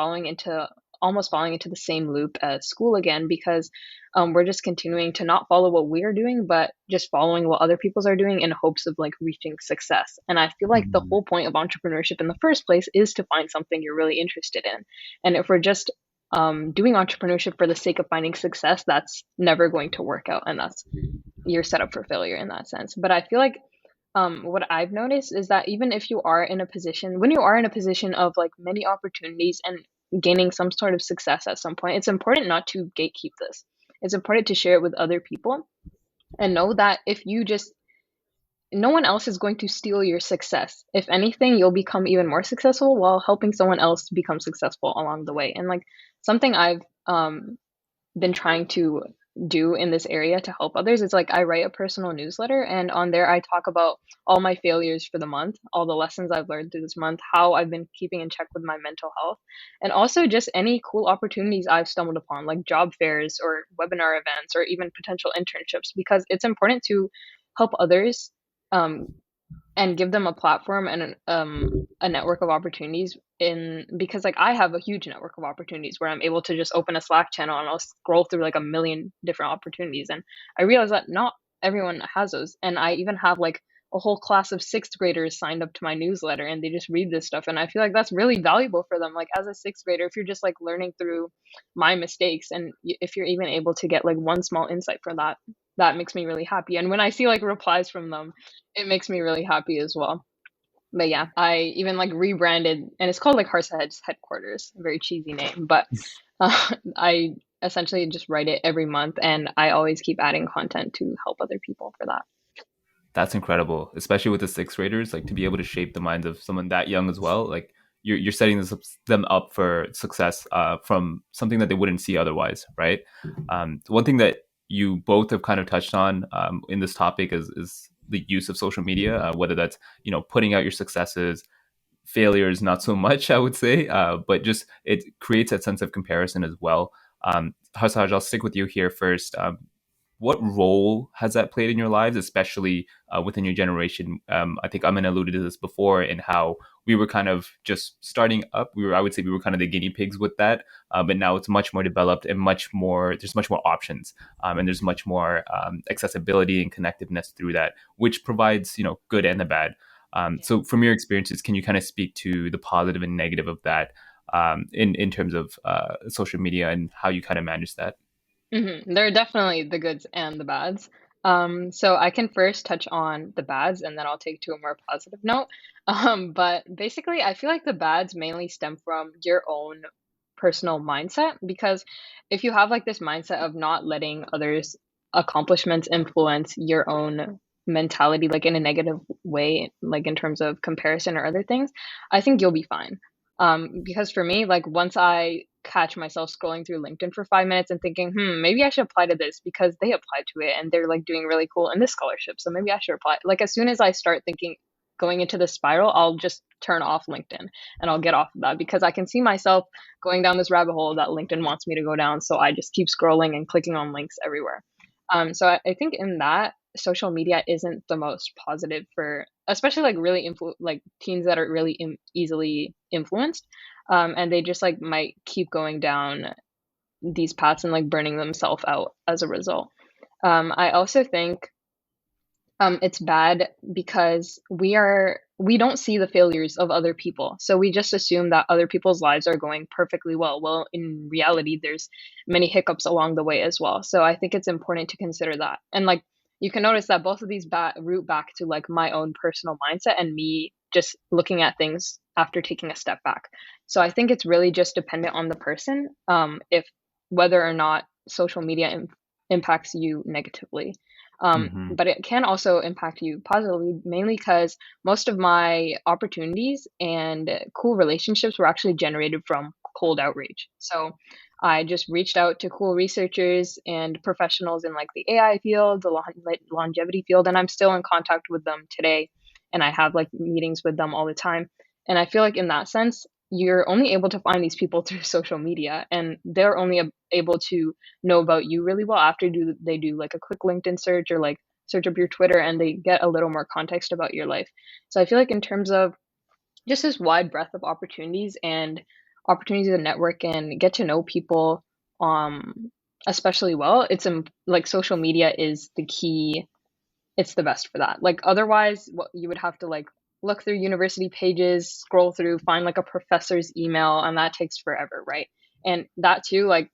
almost falling into the same loop as school again, because we're just continuing to not follow what we're doing, but just following what other people's are doing in hopes of like reaching success. And I feel like the whole point of entrepreneurship in the first place is to find something you're really interested in. And if we're just doing entrepreneurship for the sake of finding success, that's never going to work out, and you're set up for failure in that sense. But I feel like what I've noticed is that even if you are in a position, when you are in a position of like many opportunities and gaining some sort of success at some point, it's important not to gatekeep this. It's important to share it with other people and know that no one else is going to steal your success. If anything, you'll become even more successful while helping someone else become successful along the way. And like something I've been trying to do in this area to help others is like I write a personal newsletter, and on there I talk about all my failures for the month, all the lessons I've learned through this month, how I've been keeping in check with my mental health, and also just any cool opportunities I've stumbled upon, like job fairs or webinar events or even potential internships, because it's important to help others and give them a platform and a network of opportunities because like I have a huge network of opportunities where I'm able to just open a Slack channel and I'll scroll through like a million different opportunities, and I realize that not everyone has those. And I even have like a whole class of sixth graders signed up to my newsletter, and they just read this stuff, and I feel like that's really valuable for them. Like as a sixth grader, if you're just like learning through my mistakes, and if you're even able to get like one small insight for that, that makes me really happy. And when I see like replies from them, it makes me really happy as well. But yeah, I even like rebranded, and it's called like Harsehaj's headquarters, a very cheesy name, but I essentially just write it every month, and I always keep adding content to help other people for that. That's incredible, especially with the sixth graders. Like to be able to shape the minds of someone that young as well. Like you're setting them up for success from something that they wouldn't see otherwise, right? One thing that you both have kind of touched on in this topic is the use of social media, whether that's putting out your successes, failures, not so much, I would say, but just it creates that sense of comparison as well. Harsehaj, I'll stick with you here first. What role has that played in your lives, especially within your generation? I think Amin alluded to this before in how we were kind of just starting up. I would say we were kind of the guinea pigs with that, but now it's much more developed and there's much more options, and there's much more accessibility and connectiveness through that, which provides, good and the bad. So from your experiences, can you kind of speak to the positive and negative of that in terms of social media and how you kind of manage that? There are definitely the goods and the bads. So I can first touch on the bads and then I'll take to a more positive note. But basically, I feel like the bads mainly stem from your own personal mindset because if you have like this mindset of not letting others' accomplishments influence your own mentality, like in a negative way, like in terms of comparison or other things, I think you'll be fine. Because for me, like once I catch myself scrolling through LinkedIn for 5 minutes and thinking, maybe I should apply to this because they applied to it and they're like doing really cool in this scholarship. So maybe I should apply. Like as soon as I start thinking going into the spiral, I'll just turn off LinkedIn and I'll get off of that because I can see myself going down this rabbit hole that LinkedIn wants me to go down. So I just keep scrolling and clicking on links everywhere. So I think in that social media isn't the most positive for especially like really like teens that are really easily influenced, and they just like might keep going down these paths and like burning themselves out as a result. I also think it's bad because we don't see the failures of other people. So we just assume that other people's lives are going perfectly well. Well, in reality, there's many hiccups along the way as well. So I think it's important to consider that. And like you can notice that both of these root back to like my own personal mindset and me just looking at things after taking a step back. So I think it's really just dependent on the person, if whether or not social media impacts you negatively. But it can also impact you positively, mainly because most of my opportunities and cool relationships were actually generated from cold outreach. So I just reached out to cool researchers and professionals in like the AI field, the longevity field, and I'm still in contact with them today. And I have like meetings with them all the time. And I feel like in that sense, you're only able to find these people through social media, and they're only able to know about you really well after they do like a quick LinkedIn search or like search up your Twitter and they get a little more context about your life. So I feel like in terms of just this wide breadth of opportunities and opportunities to network and get to know people, especially well, like social media is the key. It's the best for that. Like otherwise, what you would have to like look through university pages, scroll through, find like a professor's email, and that takes forever, right? And that too, like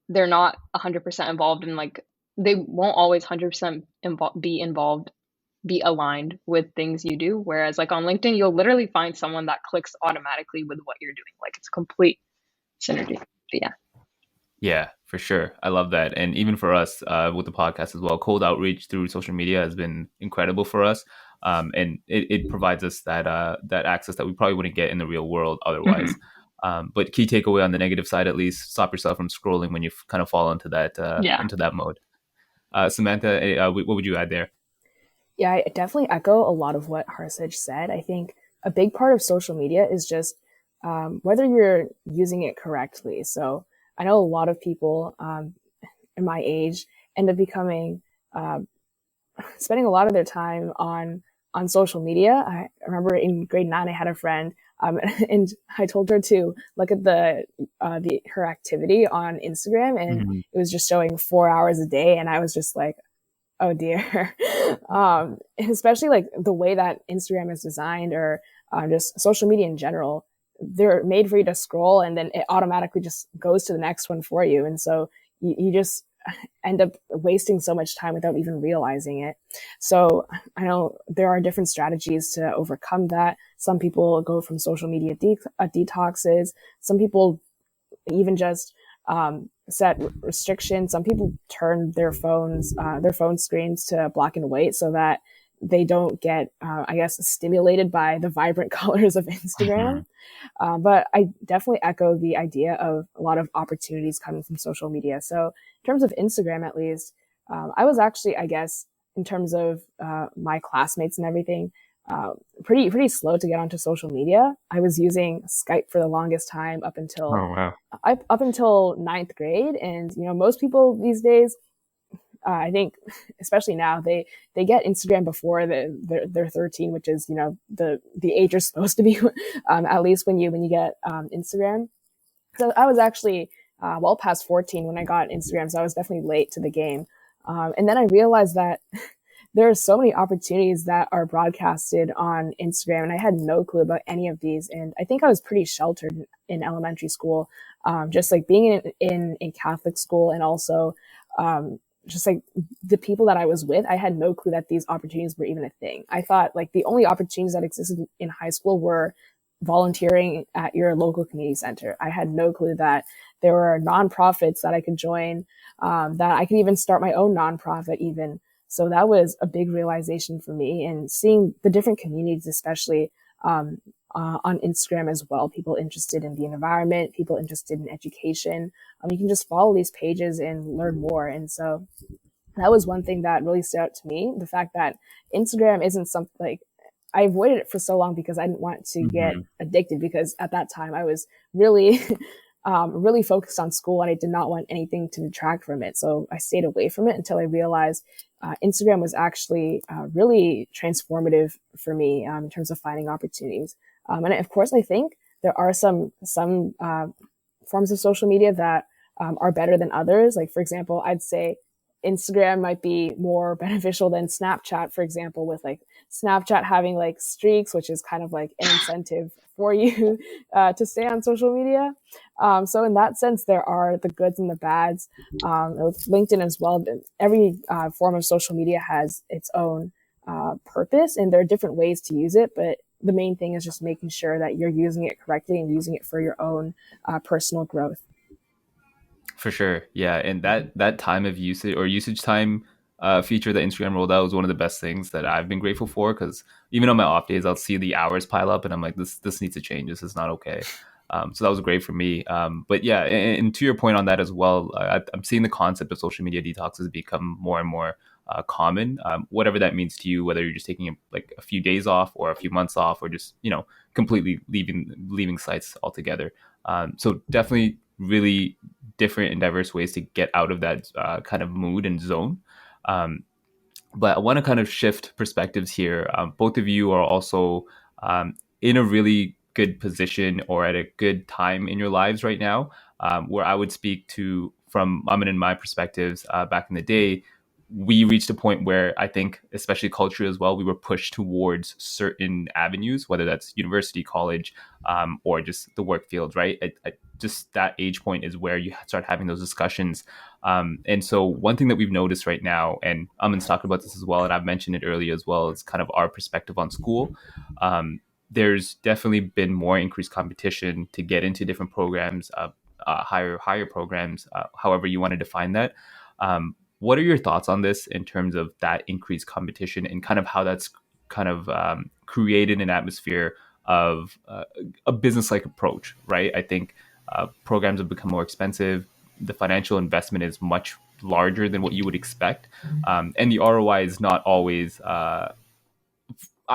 they're not 100% involved in like they won't always 100% be aligned with things you do. Whereas like on LinkedIn, you'll literally find someone that clicks automatically with what you're doing. Like it's a complete synergy. But yeah. Yeah, for sure. I love that. And even for us with the podcast as well, cold outreach through social media has been incredible for us. And it provides us that access that we probably wouldn't get in the real world otherwise. But key takeaway on the negative side, at least, stop yourself from scrolling when you kind of fall into that mode. Samantha, what would you add there? Yeah, I definitely echo a lot of what Harsehaj said. I think a big part of social media is just whether you're using it correctly. So I know a lot of people in my age end up spending a lot of their time on social media. I remember in grade 9, I had a friend, and I told her to look at her activity on Instagram, and it was just showing 4 hours a day, and I was just like, oh dear. Especially like the way that Instagram is designed, or just social media in general, they're made for you to scroll and then it automatically just goes to the next one for you. And so you just end up wasting so much time without even realizing it. So I know there are different strategies to overcome that. Some people go from social media detoxes. Some people even just set restrictions. Some people turn their phone screens to black and white so that they don't get, I guess, stimulated by the vibrant colors of Instagram. But I definitely echo the idea of a lot of opportunities coming from social media. So in terms of Instagram, at least, I was actually, I guess, in terms of my classmates and everything, pretty slow to get onto social media. I was using Skype for the longest time Oh wow. up until ninth grade, and most people these days, I think, especially now, they get Instagram before they're 13, which is the age you're supposed to be, at least when you get Instagram. So I was actually well past 14 when I got Instagram, so I was definitely late to the game. And then I realized that there are so many opportunities that are broadcasted on Instagram, and I had no clue about any of these. And I think I was pretty sheltered in elementary school, just like being in Catholic school, and also just like the people that I was with. I had no clue that these opportunities were even a thing. I thought like the only opportunities that existed in high school were volunteering at your local community center. I had no clue that there were nonprofits that I could join, that I could even start my own nonprofit even. So that was a big realization for me, and seeing the different communities, especially on Instagram as well, people interested in the environment, people interested in education. You can just follow these pages and learn more. And so that was one thing that really stood out to me, the fact that Instagram isn't something like, I avoided it for so long because I didn't want to get addicted, because at that time I was really really focused on school, and I did not want anything to detract from it. So I stayed away from it until I realized Instagram was actually really transformative for me in terms of finding opportunities. And of course, I think there are some forms of social media that are better than others. Like, for example, I'd say Instagram might be more beneficial than Snapchat, for example, with like Snapchat having like streaks, which is kind of like an incentive for you to stay on social media. So in that sense, there are the goods and the bads. With LinkedIn as well, every form of social media has its own purpose, and there are different ways to use it. But the main thing is just making sure that you're using it correctly and using it for your own personal growth. For sure. Yeah. And that time of usage or usage time feature that Instagram rolled out was one of the best things that I've been grateful for, because even on my off days, I'll see the hours pile up and I'm like, this needs to change. This is not okay. So that was great for me. But yeah, and to your point on that as well, I'm seeing the concept of social media detoxes become more and more common, whatever that means to you, whether you're just taking like a few days off or a few months off, or just, completely leaving sites altogether. So definitely really different and diverse ways to get out of that kind of mood and zone. But I want to kind of shift perspectives here. Both of you are also in a really good position or at a good time in your lives right now, where I would speak to from Amin and my perspectives back in the day. We reached a point where I think, especially culturally as well, we were pushed towards certain avenues, whether that's university, college, or just the work field, right? Just that age point is where you start having those discussions. And so one thing that we've noticed right now, and Amin's talked about this as well, and I've mentioned it earlier as well, is kind of our perspective on school. There's definitely been more increased competition to get into different programs, higher programs, however you want to define that. What are your thoughts on this in terms of that increased competition and kind of how that's kind of created an atmosphere of a business-like approach, right? I think programs have become more expensive. The financial investment is much larger than what you would expect. And the ROI is not always, I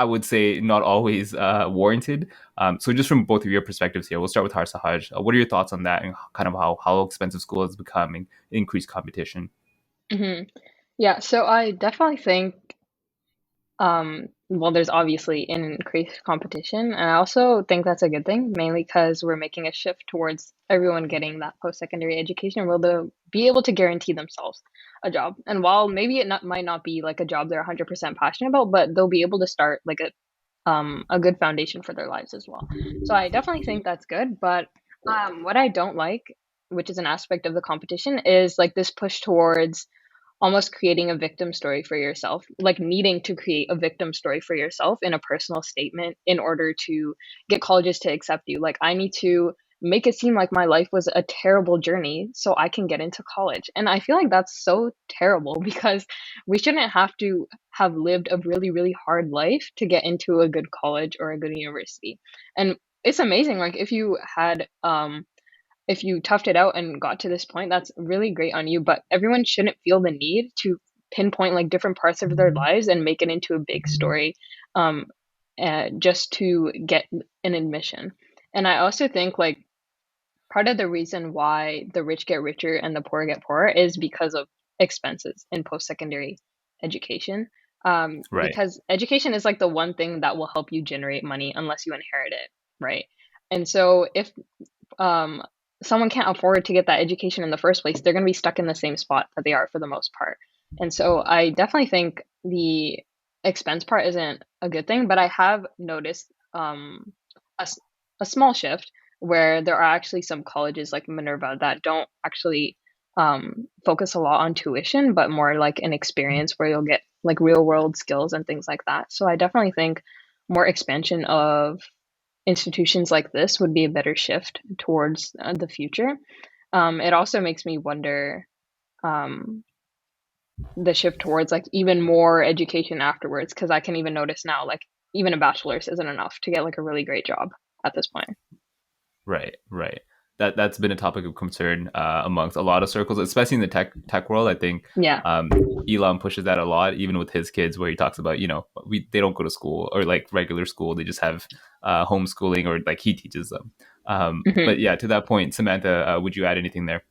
would say, not always warranted. So just from both of your perspectives here, we'll start with Harsehaj. What are your thoughts on that and kind of how expensive school has become and increased competition? Yeah, so I definitely think, well, there's obviously an increased competition, and I also think that's a good thing, mainly because we're making a shift towards everyone getting that post-secondary education where they'll be able to guarantee themselves a job. And while maybe might not be like a job they're 100% passionate about, but they'll be able to start like a good foundation for their lives as well. So I definitely think that's good. But what I don't like, which is an aspect of the competition, is like this push towards almost creating a victim story for yourself, like needing to create a victim story for yourself in a personal statement in order to get colleges to accept you. Like, I need to make it seem like my life was a terrible journey so I can get into college. And I feel like that's so terrible because we shouldn't have to have lived a really, really hard life to get into a good college or a good university. And it's amazing, like if you toughed it out and got to this point, that's really great on you. But everyone shouldn't feel the need to pinpoint like different parts of their lives and make it into a big story, um, just to get an admission. And I also think like part of the reason why the rich get richer and the poor get poorer is because of expenses in post-secondary education. Right. Because education is like the one thing that will help you generate money unless you inherit it, right? And so if um, someone can't afford to get that education in the first place, they're going to be stuck in the same spot that they are for the most part. And so I definitely think the expense part isn't a good thing, but I have noticed a, a small shift where there are actually some colleges like Minerva that don't actually focus a lot on tuition, but more like an experience where you'll get like real world skills and things like that. So I definitely think more expansion of institutions like this would be a better shift towards the future. It also makes me wonder um, the shift towards like even more education afterwards, because I can even notice now like even a bachelor's isn't enough to get like a really great job at this point. Right, right. That's been a topic of concern amongst a lot of circles, especially in the tech world. I think Yeah. Elon pushes that a lot, even with his kids, where he talks about they don't go to school or like regular school; they just have homeschooling, or like he teaches them. Hmm. But yeah, to that point, Samantha, would you add anything there?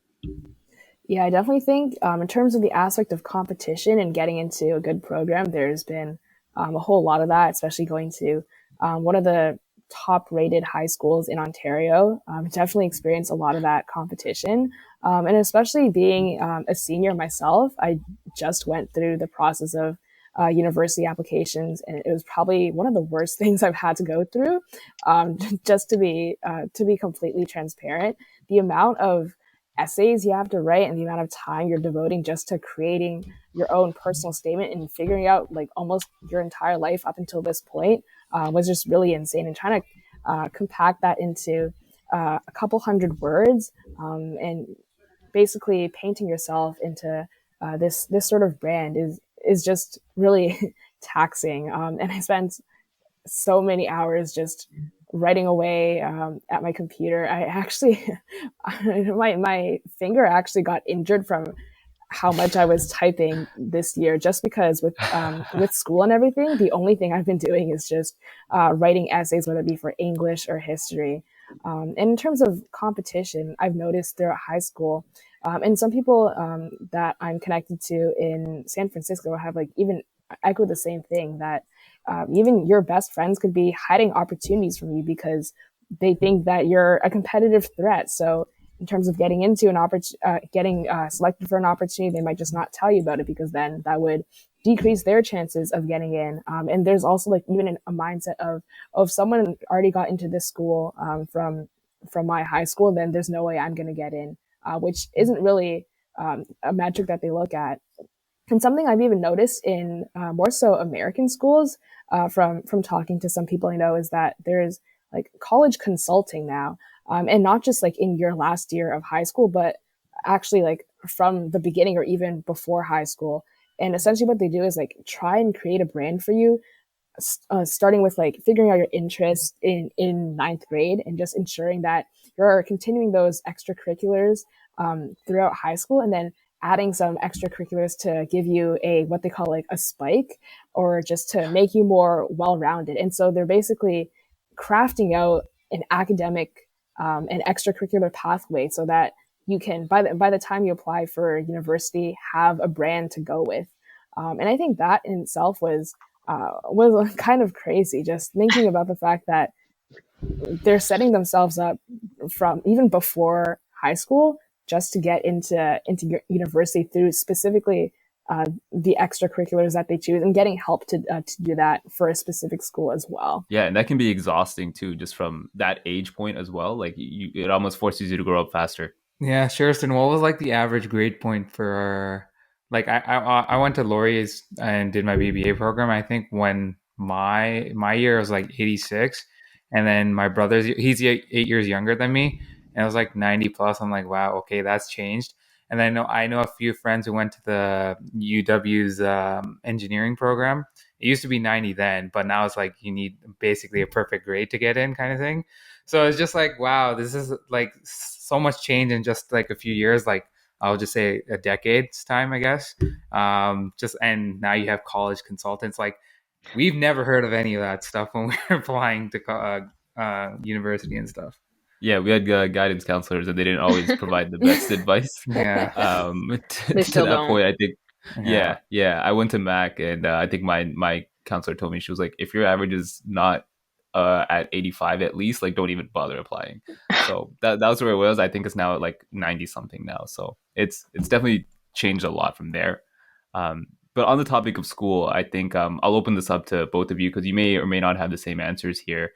Yeah, I definitely think in terms of the aspect of competition and getting into a good program, there's been a whole lot of that, especially going to one of the top rated high schools in Ontario. Definitely experienced a lot of that competition. And especially being a senior myself, I just went through the process of university applications, and it was probably one of the worst things I've had to go through. Just to be completely transparent, the amount of essays you have to write and the amount of time you're devoting just to creating your own personal statement and figuring out like almost your entire life up until this point was just really insane. And trying to compact that into a couple hundred words and basically painting yourself into this sort of brand is just really taxing. And I spent so many hours just writing away at my computer. I actually, my finger actually got injured from how much I was typing this year, just because with school and everything, the only thing I've been doing is just writing essays, whether it be for English or history. And in terms of competition, I've noticed throughout high school, and some people that I'm connected to in San Francisco have like even echoed the same thing, that even your best friends could be hiding opportunities from you because they think that you're a competitive threat. So in terms of getting into an getting selected for an opportunity, they might just not tell you about it because then that would decrease their chances of getting in. And there's also like even a mindset of, oh, if someone already got into this school from my high school, then there's no way I'm going to get in, which isn't really a metric that they look at. And something I've even noticed in more so American schools, from talking to some people I know, is that there's like college consulting now, and not just like in your last year of high school, but actually like from the beginning or even before high school. And essentially, what they do is like try and create a brand for you, starting with like figuring out your interests in ninth grade and just ensuring that you're continuing those extracurriculars throughout high school, and then adding some extracurriculars to give you a what they call like a spike, or just to make you more well-rounded. And so they're basically crafting out an academic and extracurricular pathway so that you can by the time you apply for university have a brand to go with. And I think that in itself was kind of crazy, just thinking about the fact that they're setting themselves up from even before high school just to get into university through specifically the extracurriculars that they choose, and getting help to do that for a specific school as well. Yeah, and that can be exhausting too, just from that age point as well. Like it almost forces you to grow up faster. Yeah, Sherston, what was like the average grade point for like I went to Laurier's and did my BBA program. I think when my year was like 86, and then my brother's, he's 8 years younger than me, and it was like 90 plus. I'm like, wow, okay, that's changed. And I know a few friends who went to the UW's engineering program. It used to be 90 then, but now it's like you need basically a perfect grade to get in, kind of thing. So it's just like, wow, this is like so much change in just like a few years. Like I'll just say a decade's time, I guess. Just and now you have college consultants. Like we've never heard of any of that stuff when we were applying to university and stuff. Yeah, we had guidance counselors, and they didn't always provide the best advice. Yeah. They To still that don't. point, I think, yeah, I went to Mac, and I think my counselor told me, she was like, if your average is not at 85 at least, like don't even bother applying. So that was where it was. I think it's now at like 90 something now. So it's definitely changed a lot from there. But on the topic of school, I think I'll open this up to both of you because you may or may not have the same answers here.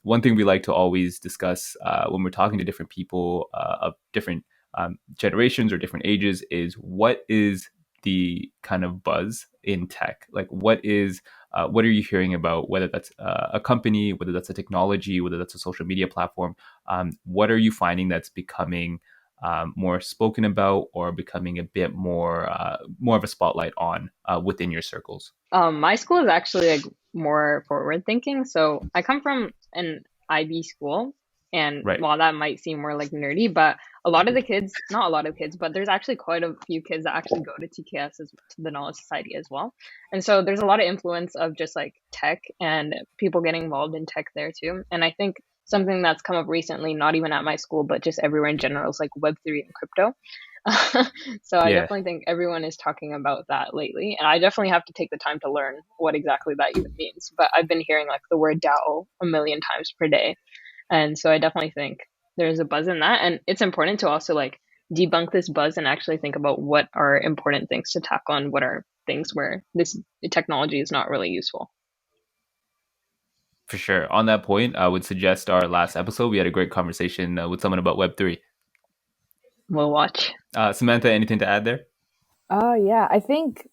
One thing we like to always discuss when we're talking to different people of different generations or different ages is what is the kind of buzz in tech? Like, what are you hearing about, whether that's a company, whether that's a technology, whether that's a social media platform? What are you finding that's becoming more spoken about or becoming a bit more of a spotlight on within your circles? My school is actually like more forward thinking. So I come from an IB school, and Right. while that might seem more like nerdy, but a lot of the kids, not a lot of kids, but there's actually quite a few kids that actually go to TKS, to the Knowledge Society as well. And so there's a lot of influence of just like tech and people getting involved in tech there too. And I think something that's come up recently, not even at my school, but just everywhere in general, is like Web3 and crypto. So I Yeah. definitely think everyone is talking about that lately, and I definitely have to take the time to learn what exactly that even means. But I've been hearing like the word DAO a million times per day, and so I definitely think there's a buzz in that, and it's important to also like debunk this buzz and actually think about what are important things to tackle and what are things where this technology is not really useful. For sure. On that point, I would suggest our last episode. We had a great conversation with someone about Web3. We'll watch. Samantha, anything to add there? Yeah, I think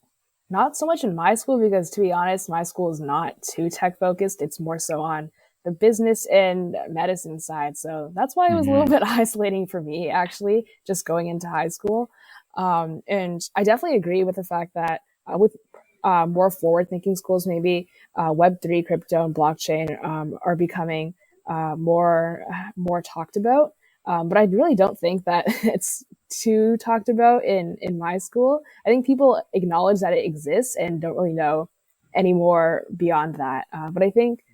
not so much in my school because, to be honest, my school is not too tech focused. It's more so on the business and medicine side. So that's why it was a little bit isolating for me, actually, just going into high school. And I definitely agree with the fact that with more forward thinking schools, maybe Web3, crypto, and blockchain are becoming more talked about. But I really don't think that it's too talked about in my school. I think people acknowledge that it exists and don't really know any more beyond that. But I think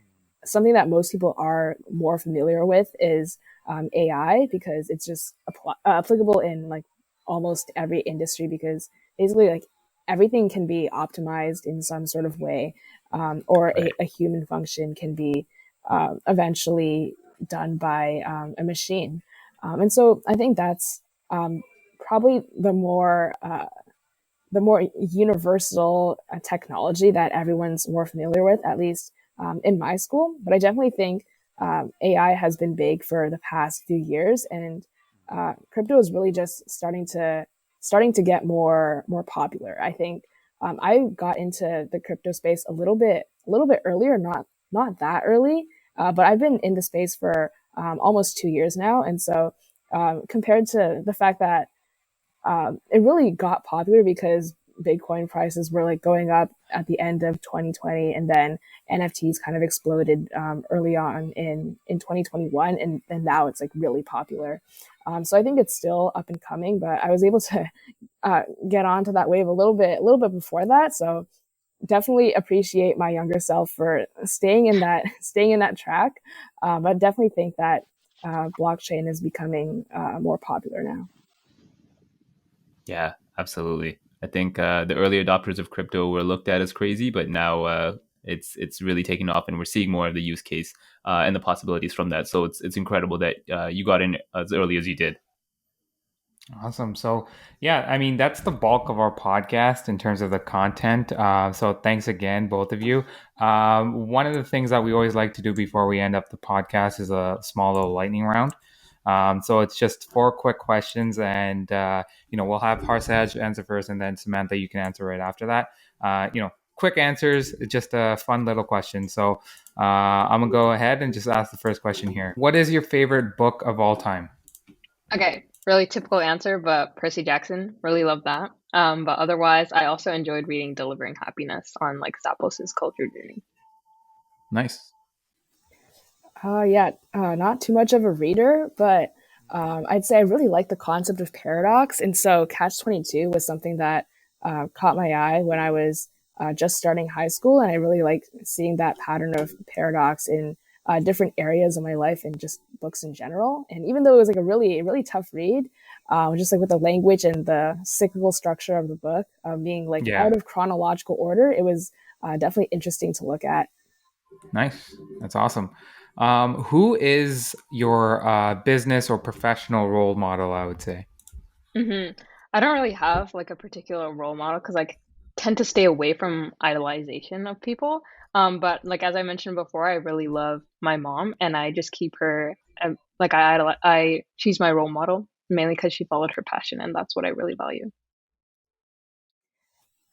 something that most people are more familiar with is AI, because it's just applicable in like almost every industry, because basically like everything can be optimized in some sort of way, or Right. a human function can be eventually done by a machine. And so I think that's probably the more universal technology that everyone's more familiar with, at least in my school. But I definitely think AI has been big for the past few years, and crypto is really just starting to get more popular. I think I got into the crypto space a little bit earlier, not that early, but I've been in the space for almost 2 years now, and so compared to the fact that it really got popular because Bitcoin prices were like going up at the end of 2020, and then NFTs kind of exploded early on in 2021, and now it's like really popular. So I think it's still up and coming, but I was able to get onto that wave a little bit before that. So definitely appreciate my younger self for staying in that track. But definitely think that blockchain is becoming more popular now. Yeah, absolutely. I think the early adopters of crypto were looked at as crazy, but now it's really taking off, and we're seeing more of the use case and the possibilities from that. So it's incredible that you got in as early as you did. Awesome. So, yeah, I mean, that's the bulk of our podcast in terms of the content. So, thanks again, both of you. One of the things that we always like to do before we end up the podcast is a small little lightning round. So, it's just 4 quick questions, and we'll have Harsehaj answer first, and then Samantha, you can answer right after that. Quick answers, just a fun little question. So, I'm gonna go ahead and just ask the first question here. What is your favorite book of all time? Okay, really typical answer, but Percy Jackson, really love that. But otherwise, I also enjoyed reading Delivering Happiness on like Zappos's culture journey. Nice. Yeah, not too much of a reader, but I'd say I really like the concept of paradox. And so Catch 22 was something that caught my eye when I was just starting high school. And I really liked seeing that pattern of paradox in different areas of my life and just books in general. And even though it was like a really tough read, just like with the language and the cyclical structure of the book being like Yeah. out of chronological order, it was definitely interesting to look at. Nice. That's awesome. Who is your business or professional role model, I would say? hmm I don't really have like a particular role model because I tend to stay away from idolization of people. But like as I mentioned before, I really love my mom, and I just keep her like she's my role model mainly because she followed her passion, and that's what I really value.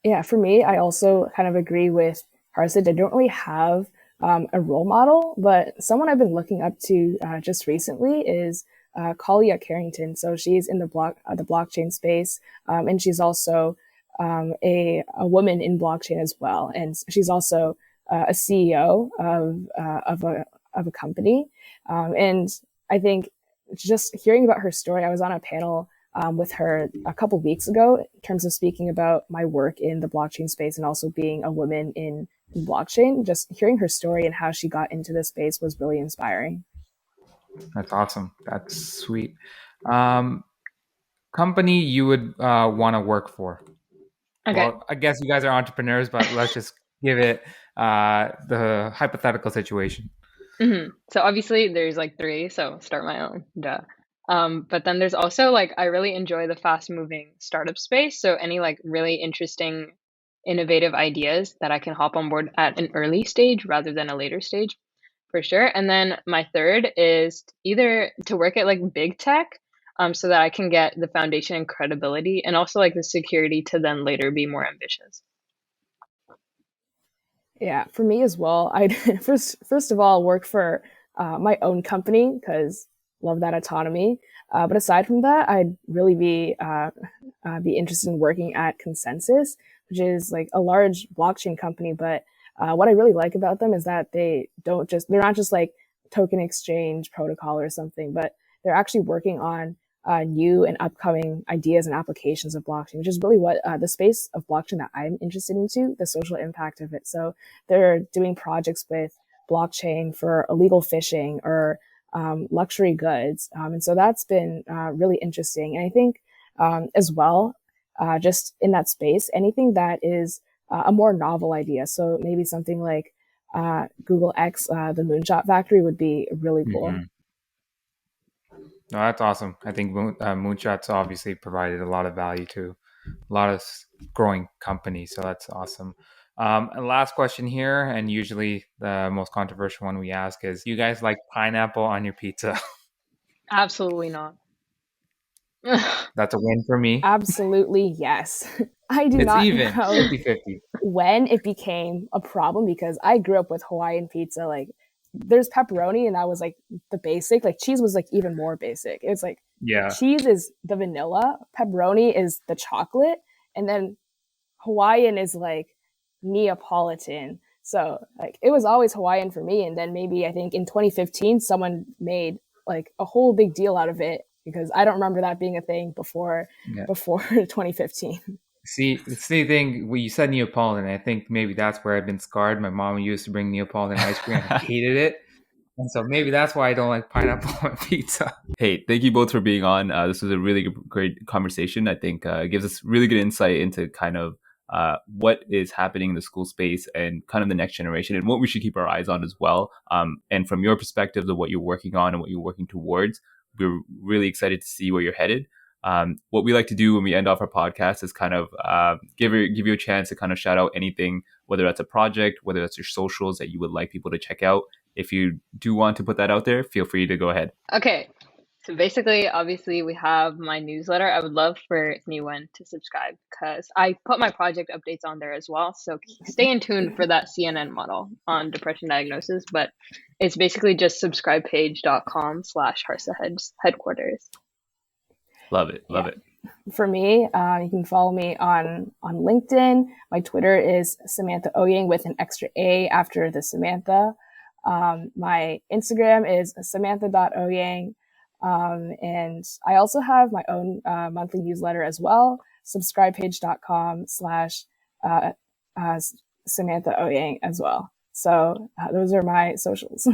Yeah, for me, I also kind of agree with Harsehaj. I don't really have a role model, but someone I've been looking up to just recently is Kalia Carrington. So she's in the blockchain space, and she's also a woman in blockchain as well, and she's also a CEO of a company. And I think just hearing about her story, I was on a panel with her a couple weeks ago in terms of speaking about my work in the blockchain space and also being a woman in blockchain. Just hearing her story and how she got into this space was really inspiring. That's awesome. That's sweet. Um, Company you would want to work for? Okay. Well, I guess you guys are entrepreneurs, but let's just give it the hypothetical situation. So obviously there's like three, so start my own. Duh. But then there's also like I really enjoy the fast moving startup space. So any like really interesting, innovative ideas that I can hop on board at an early stage rather than a later stage, for sure. And then my third is either to work at like big tech, so that I can get the foundation and credibility and also like the security to then later be more ambitious. Yeah, for me as well. I'd first of all work for my own company because love that autonomy. But aside from that, I'd really be interested in working at Consensus, which is like a large blockchain company. But what I really like about them is that they're not just like token exchange protocol or something, but they're actually working on new and upcoming ideas and applications of blockchain, which is really what the space of blockchain that I'm interested into, the social impact of it. So they're doing projects with blockchain for illegal fishing or luxury goods. And so that's been really interesting. And I think as well, just in that space, anything that is a more novel idea. So maybe something like Google X, the Moonshot Factory would be really cool. Mm-hmm. No, that's awesome. I think Moonshots obviously provided a lot of value to a lot of growing companies. So that's awesome. And last question here, and usually the most controversial one we ask is, do you guys like pineapple on your pizza? Absolutely not. That's a win for me. Absolutely, yes. I do It's not even know 50-50. when it became a problem because I grew up with Hawaiian pizza. Like, there's pepperoni, and that was like the basic. Like, cheese was like even more basic. It's like Yeah. cheese is the vanilla, pepperoni is the chocolate, and then Hawaiian is like Neapolitan. So, like, it was always Hawaiian for me. And then maybe I think in 2015, someone made like a whole big deal out of it because I don't remember that being a thing Yeah. before 2015. See, it's the thing. Well, you said Neapolitan. I think maybe that's where I've been scarred. My mom used to bring Neapolitan ice cream. I hated it. And so maybe that's why I don't like pineapple on pizza. Hey, thank you both for being on. This was a really great conversation. I think it gives us really good insight into kind of what is happening in the school space and kind of the next generation and what we should keep our eyes on as well. And from your perspective of what you're working on and what you're working towards, we're really excited to see where you're headed. What we like to do when we end off our podcast is kind of give you a chance to kind of shout out anything, whether that's a project, whether that's your socials that you would like people to check out. If you do want to put that out there, feel free to go ahead. Okay. So basically, obviously, we have my newsletter. I would love for anyone to subscribe because I put my project updates on there as well. So stay in tune for that CNN model on depression diagnosis. But it's basically just subscribepage.com/Harsehaj headquarters. Love it. Love Yeah. it. For me, you can follow me on LinkedIn. My Twitter is Samantha Ouyang with an extra A after the Samantha. My Instagram is samantha.ouyang. And I also have my own monthly newsletter as well, subscribepage.com/Samantha Ouyang as well. So those are my socials.